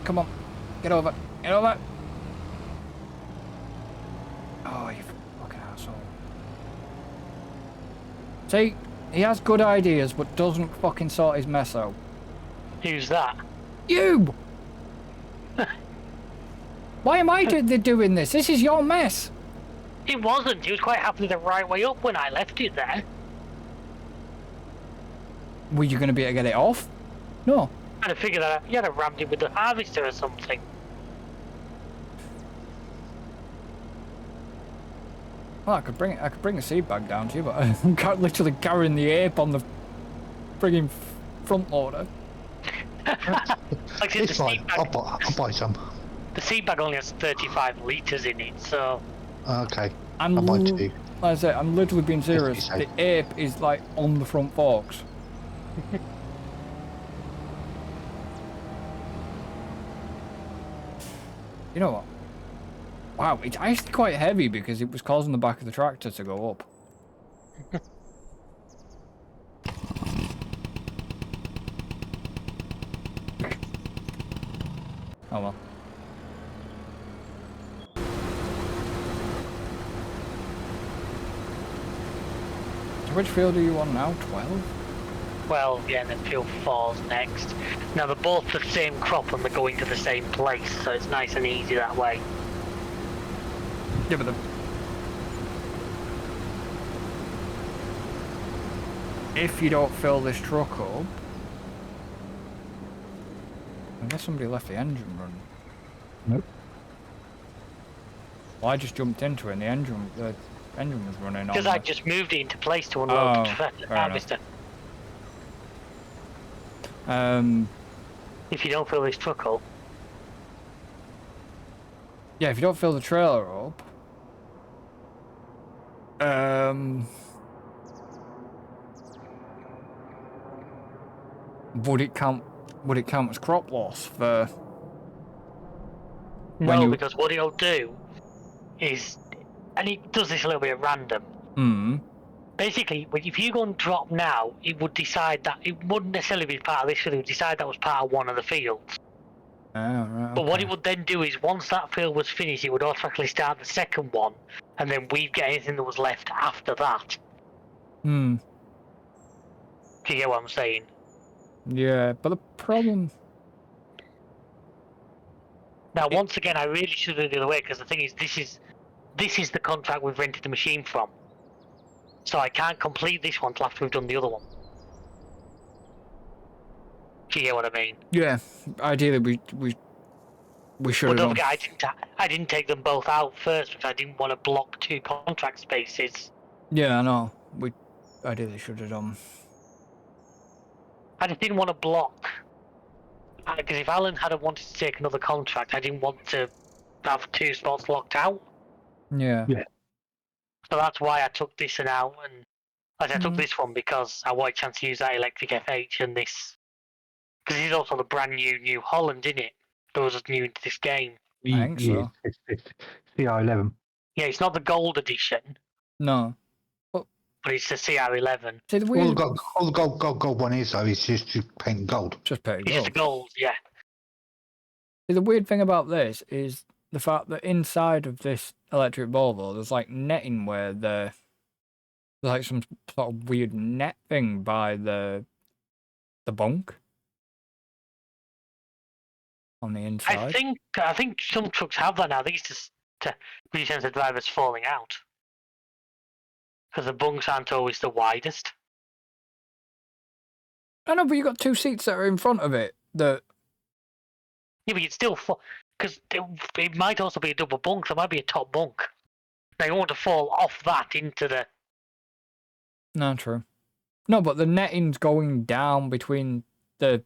Come on, get over, get over. Oh, you fucking asshole. See, he has good ideas, but doesn't fucking sort his mess out. Who's that? You! Why am I doing this? This is your mess. It wasn't. He was quite happily the right way up when I left it there. Were you going to be able to get it off? No. I'd have figured that you had to rammed it with the harvester or something. Well, I could bring a seed bag down to you, but I'm literally carrying the ape on the frigging front loader. Like It's fine. I'll buy some. The seed bag only has 35 litres in it, so... Okay. I'll buy two. Like I say, I'm literally being serious. Yes, you The ape is like on the front forks. You know what? Wow, it's actually quite heavy because it was causing the back of the tractor to go up. Oh well. So which field are you on now? 12? Well, yeah, and then field 4's next. Now, they're both the same crop and they're going to the same place, so it's nice and easy that way. Yeah, but if you don't fill this truck up... I guess somebody left the engine running. Nope. Well, I just jumped into it and the engine was running on. Because I just moved it into place to unload the harvester. If you don't fill this truck up... Yeah, if you don't fill the trailer up... Would it count as crop loss for... No, because what it'll do is... And it does this a little bit at random. Basically, if you go and drop now, it would decide that... It wouldn't necessarily be part of this field, it would decide that was part of one of the fields. Oh, right, But what it would then do is, once that field was finished, it would automatically start the second one, and then we'd get anything that was left after that. Do you get what I'm saying? Yeah, but the problem... Now, once again, I really should have done it the other way, because the thing is, this is the contract we've rented the machine from. So I can't complete this one till after we've done the other one. Do you get what I mean? Yeah, ideally we should have But don't done. forget, I didn't take them both out first, because I didn't want to block 2 contract spaces. Yeah, I know. We ideally should have done. I just didn't want to block Because if Alan had wanted to take another contract, I didn't want to have 2 spots locked out. Yeah. Yeah. So that's why I took this one out, and I took Mm. this one because I wanted a chance to use that electric FH and this. Because it's also the brand new New Holland, isn't it? That was new into this game. I think so. It's CR11. Yeah, it's not the gold edition, No. but it's the CR11. See, the All weird... the gold one is though is just paint gold. Just pretty It's just the gold. gold, yeah. See, the weird thing about this is the fact that inside of this electric Volvo, there's like netting where there's like some sort of weird net thing by the bunk on the inside. I think some trucks have that now. I think it's just to reduce the drivers falling out. Because the bunks aren't always the widest. I know, but you got 2 seats that are in front of it. That Yeah, but you'd still fall. Because it might also be a double bunk, so it might be a top bunk. Now you want to fall off that into the. no, true. No, but the netting's going down between the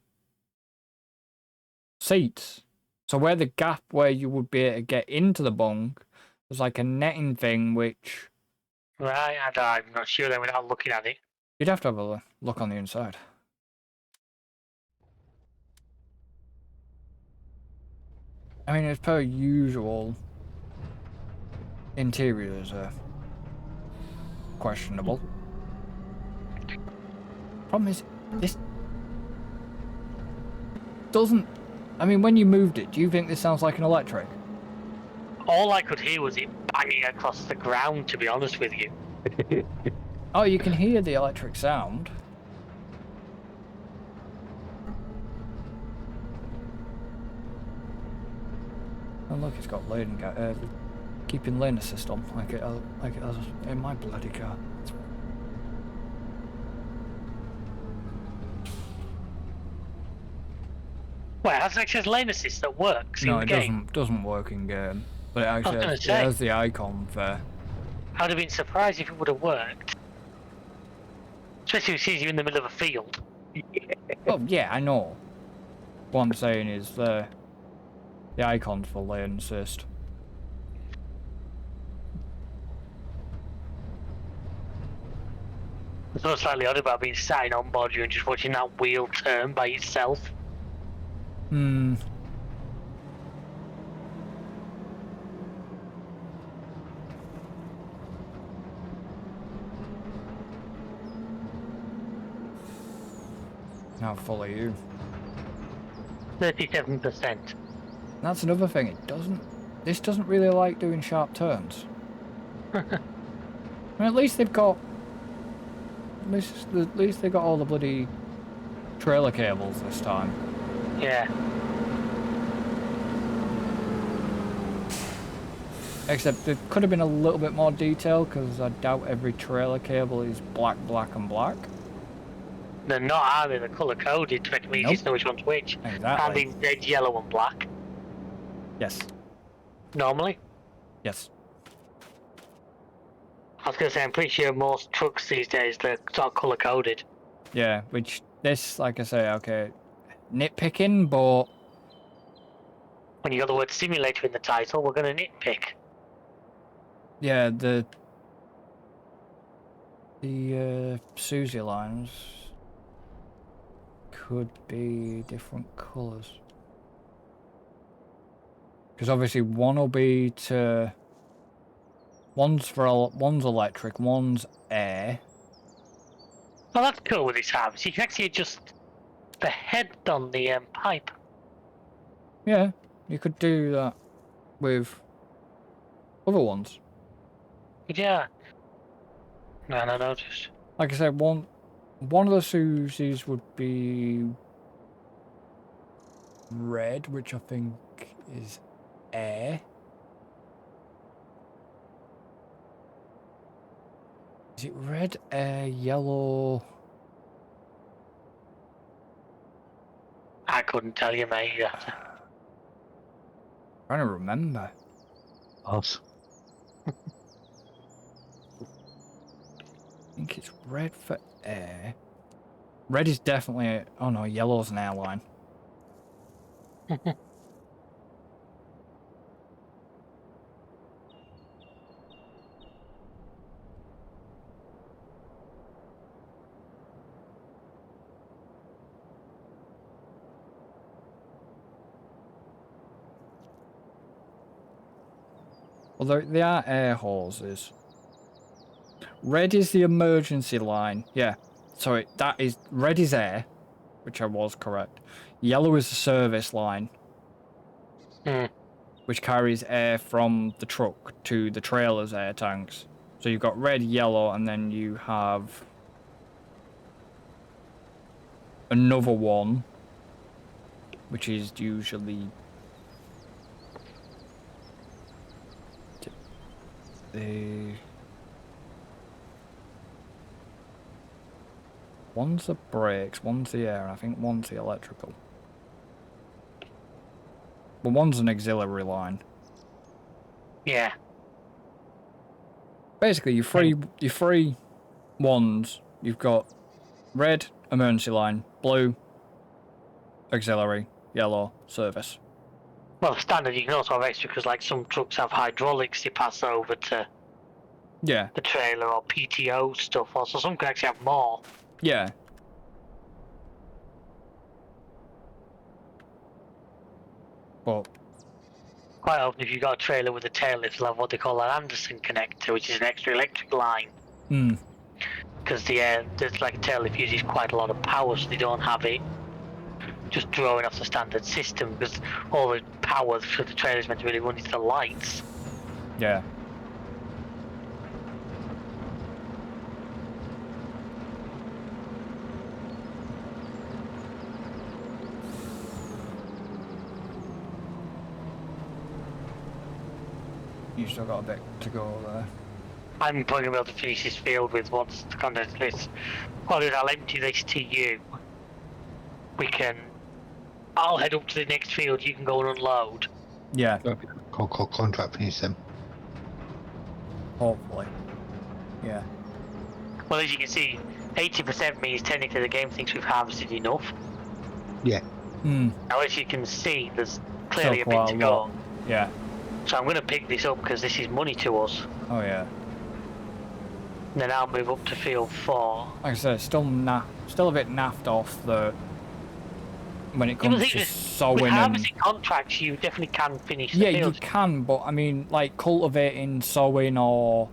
seats. So where the gap where you would be able to get into the bunk, there's like a netting thing which Right, I'm not sure then without looking at it. you'd have to have a look on the inside. I mean, as per usual, interiors are questionable. Problem is, this doesn't... I mean, when you moved it, do you think this sounds like an electric? All I could hear was it banging across the ground, to be honest with you. Oh, you can hear the electric sound. Oh look, it's got lane keeping lane assist on, like it has in my bloody car. Well, it has access lane assist that works No, in the it game. doesn't work in game, but it actually gonna has, it say. has the icon there. I'd have been surprised if it would have worked. Especially if it sees you in the middle of a field. Oh yeah, I know. What I'm saying is the icons for lane assist. There's no slightly odd about being sat on board you and just watching that wheel turn by itself. Hmm. Now follow you. 37%. That's another thing. This doesn't really like doing sharp turns. I mean, at least they've got. At least they got all the bloody trailer cables this time. Yeah. Except there could have been a little bit more detail because I doubt every trailer cable is black, black, and black. They're not, are they? They're colour coded to make it easy to know which one's which. Exactly. And in red, yellow, and black. Yes. Normally. Yes. I was going to say, I'm pretty sure most trucks these days, they're sort of colour coded. Yeah, which this, like I say, okay, nitpicking, but When you got the word simulator in the title, we're going to nitpick. yeah, the Susie lines could be different colours. Because obviously one will be to... One's electric, one's air. Well, that's cool with these halves. You can actually adjust the head on the pipe. Yeah, you could do that with other ones. Yeah. No, just... Like I said, one of the Susies would be red, which I think is air. Is it red, air, yellow? I couldn't tell you, mate. Trying to remember. Us. I think it's red for air. Red is definitely... Oh no, yellow's an airline. Well, they are air hoses. Red is the emergency line. Yeah, sorry, that is... Red is air, which I was correct. Yellow is the service line, which carries air from the truck to the trailer's air tanks. So you've got red, yellow, and then you have another one, which is usually the... One's the brakes, one's the air, and I think one's the electrical. Well, one's an auxiliary line. Yeah. Basically, your three ones, you've got red, emergency line, blue, auxiliary, yellow, service. Well, standard, you can also have extra because, like, some trucks have hydraulics they pass over to Yeah. the trailer or PTO stuff, or so some can actually have more. Yeah. But Quite often, if you've got a trailer with a tail lift, they'll have what they call an Anderson connector, which is an extra electric line. Because there's like a tail lift uses quite a lot of power, so they don't have it just drawing off the standard system, because all the power for the trailer is meant to really run into the lights. yeah. You still got a bit to go there. I'm probably going to be able to finish this field with what's the content of this. Well, I'll empty this to you. I'll head up to the next field, you can go and unload. Yeah. Contract finish them. Hopefully. Yeah. Well, as you can see, 80% means technically the game thinks we've harvested enough. Yeah. Now, as you can see, there's clearly Still a bit to quite a lot. go. Yeah. So I'm going to pick this up because this is money to us. Oh yeah. And then I'll move up to field 4. Like I said, still a bit naffed off the when it comes to sowing with and... harvesting contracts, you definitely can finish the Yeah, field. you can, but I mean, like cultivating, sowing, or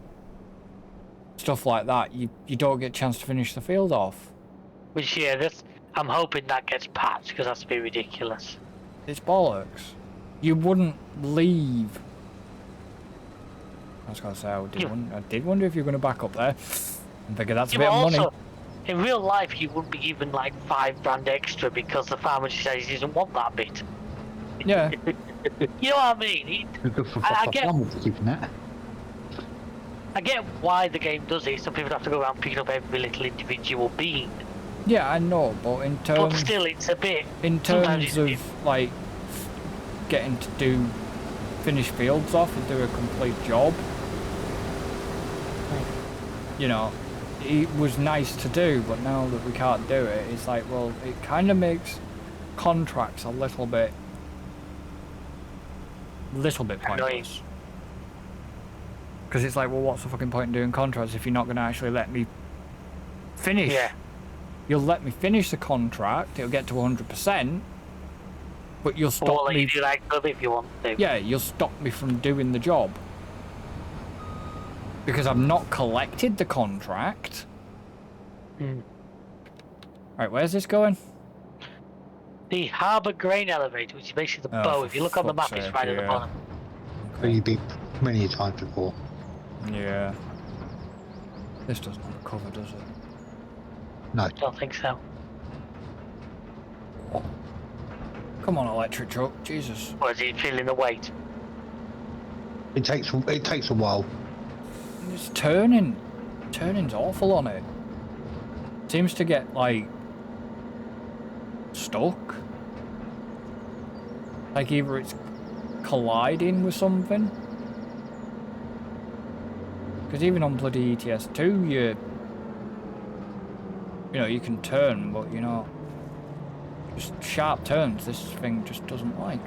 stuff like that, you don't get a chance to finish the field off. Which, yeah, I'm hoping that gets patched, because that's a bit ridiculous. It's bollocks. You wouldn't leave... I was going to say, I did wonder if you were going to back up there. I figure that's a bit of money. Also, in real life, you wouldn't be given like $5 extra because the farmer says he doesn't want that bit. Yeah. You know what I mean? I get why the game does it. Some people have to go around picking up every little individual bean. Yeah, I know, but in terms... But still, it's a bit... In terms of, like, getting to finish fields off and do a complete job, you know, it was nice to do, but now that we can't do it, it's like, well, it kind of makes contracts a little bit pointless. Because it's like, well, what's the fucking point in doing contracts if you're not going to actually let me finish? Yeah. You'll let me finish the contract, it'll get to 100%, but you'll stop me... you like if you want to. Yeah, you'll stop me from doing the job. Because I've not collected the contract. Right, where's this going? The harbour grain elevator, which is basically the bow. If you look on the map, it's right at the bottom. Okay. You've been many times before. Yeah. This doesn't have a cover, does it? No. I don't think so. Come on, electric truck. Jesus. Or is it feeling the weight? It takes a while. It's turning. Turning's awful on it. Seems to get, like, stuck. Like either it's colliding with something. Because even on bloody ETS2, you know, you can turn, but you know, Just sharp turns this thing just doesn't like.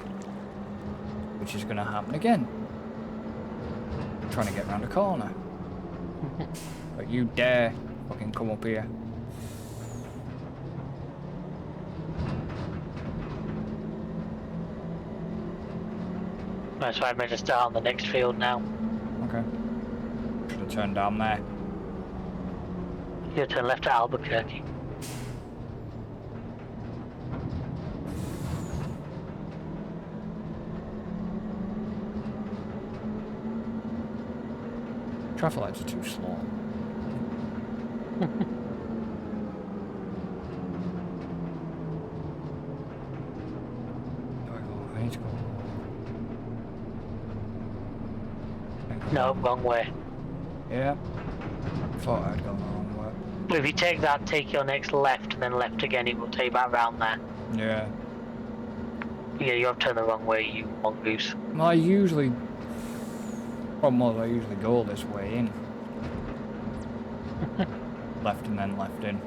Which is going to happen again. Trying to get around a corner. But you dare fucking come up here. That's why I meant to start on the next field now. Okay. Should have turned down there. You turn left at Albuquerque. Traffic lights are too slow. I need to go. No, wrong way. Yeah. Thought I'd gone the wrong way. But if you take that, take your next left, and then left again, it will take you back round there. Yeah. Yeah, you have turned the wrong way, you mongoose. Well, I usually go this way in. Left and then left in.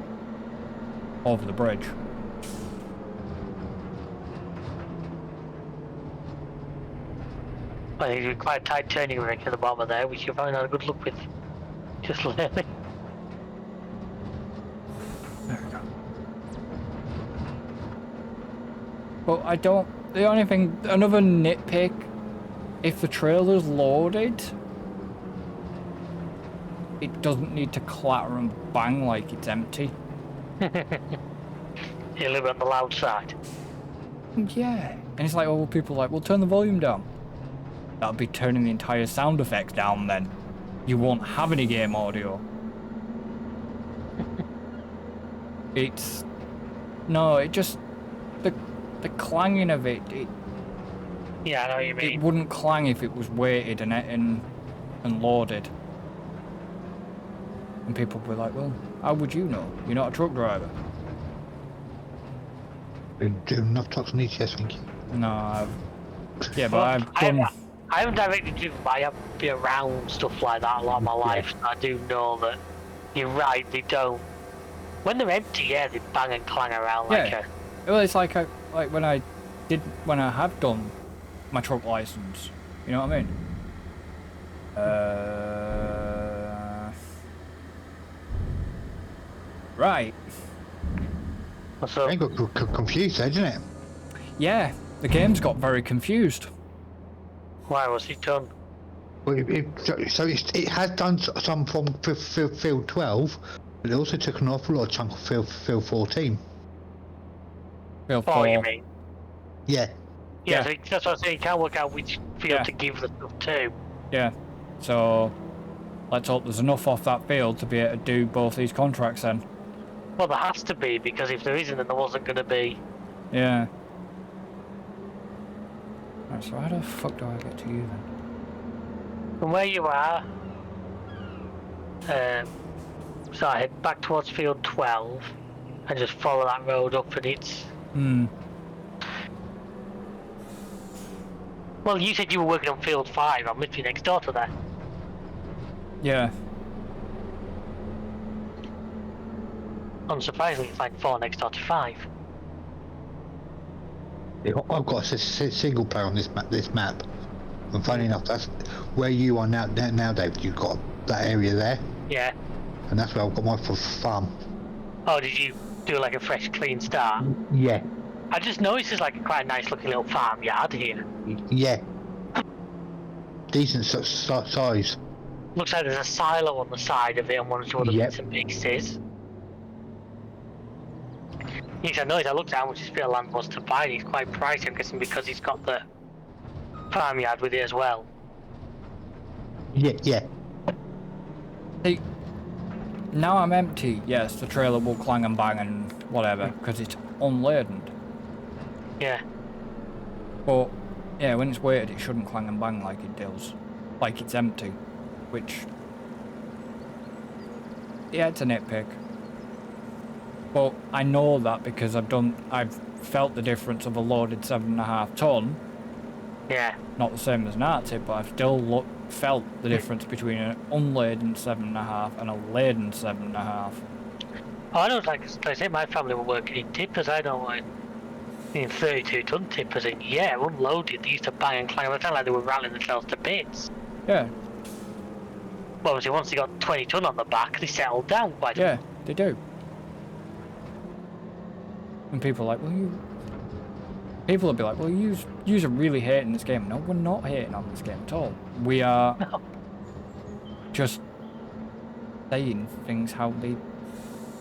Over the bridge. I think it's quite a tight turning ring at the bottom of there, which you've probably not a good look with. Just lately. There we go. But I don't... The only thing... Another nitpick. If the trailer's loaded... It doesn't need to clatter and bang like it's empty. You live on the loud side. Yeah. And it's like, oh, people are like, well, turn the volume down. That'll be turning the entire sound effects down then. You won't have any game audio. It's... No, it just... The clanging of it, Yeah, I know what you mean. it wouldn't clang if it was weighted and loaded. And people would be like, well, how would you know? You're not a truck driver. Do enough trucks on ETS, thank you. No, yeah, but Well, I've done... I haven't directly driven, but I have been around stuff like that a lot of my life. So I do know that you're right, they don't. When they're empty, yeah, they bang and clang around like Yeah. Well, it's like when I have done my truck license. You know what I mean? Right. So, I got confused, didn't it? Yeah, the game's got very confused. why was he done? Well, it has done some from field 12, but it also took an awful lot of chunk of field 14. Field Oh, 4. you mean? Yeah. Yeah, Yeah. so that's what I'm saying. You can't work out which field Yeah. to give the stuff to. Yeah. So let's hope there's enough off that field to be able to do both these contracts then. Well, there has to be, because if there isn't, then there wasn't going to be. Yeah. Right, so how the fuck do I get to you then? From where you are, so I head back towards field 12 and just follow that road up, and it's... Well, you said you were working on field 5. I'm literally next door to there. Yeah. Unsurprisingly, you find 4 next door to 5. I've got a single player on this map. And funny enough, that's where you are now, David. You've got that area there, Yeah. and that's where I've got my farm. Oh, did you do like a fresh, clean start? Yeah. I just noticed there's like quite a nice looking little farmyard here. Yeah. Decent size. Looks like there's a silo on the side of it and one or two other Yep. bits and pieces. Yes, I noticed. I looked at how much this bit of land was to buy, and it's quite pricey, I'm guessing, because he's got the farmyard with it as well. Yeah. See, now I'm empty. Yes, the trailer will clang and bang and whatever, because it's unladen. Yeah. But, yeah, when it's weighted, it shouldn't clang and bang like it does. Like it's empty. Which... Yeah, it's a nitpick. But I know that because I've felt the difference of a loaded 7.5 ton. Yeah. Not the same as an Arctic, but I've still felt the difference between an unladen 7.5 and a laden 7.5. Oh, I know, like I said, my family were working in tippers, I don't mind. in 32-ton tippers, and yeah, unloaded, they used to bang and clang. It sounded like they were rattling themselves to bits. Yeah, Well, obviously, once they got 20 ton on the back, they settled down quite a yeah, bit. they do. And people are like, well, you... People will be like, well, you are really hating this game. No, we're not hating on this game at all. We are just saying things how they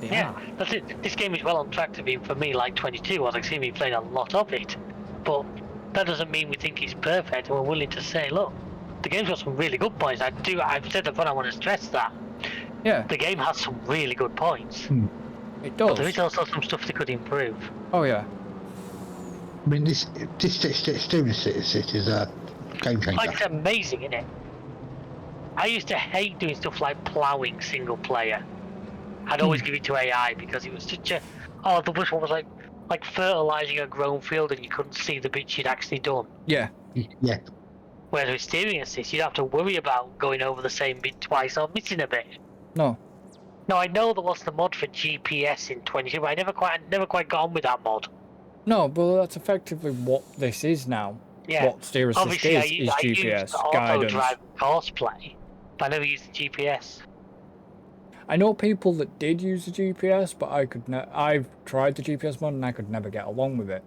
Yeah, are. that's it. This game is well on track to be, for me, like 22, as I see me playing a lot of it. But that doesn't mean we think it's perfect, and we're willing to say, look, the game's got some really good points. I've said that, I want to stress that. Yeah, The game has some really good points. it But there does. is also some stuff they could improve. Oh, yeah. I mean, this steering assist is a game changer. Like, it's amazing, isn't it? I used to hate doing stuff like ploughing single player. I'd always give it to AI because it was such a... Oh, the worst one was like fertilising a grown field and you couldn't see the bits you'd actually done. Yeah. Yeah. Whereas with steering assist, you'd have to worry about going over the same bit twice or missing a bit. No. Now, I know there was the mod for GPS in 22, but I never quite got on with that mod. No, but that's effectively what this is now. Yeah. What steer assist Obviously, is I GPS, used auto guidance. drive cosplay, but I never used the GPS. I know people that did use the GPS, but I've tried the GPS mod and I could never get along with it.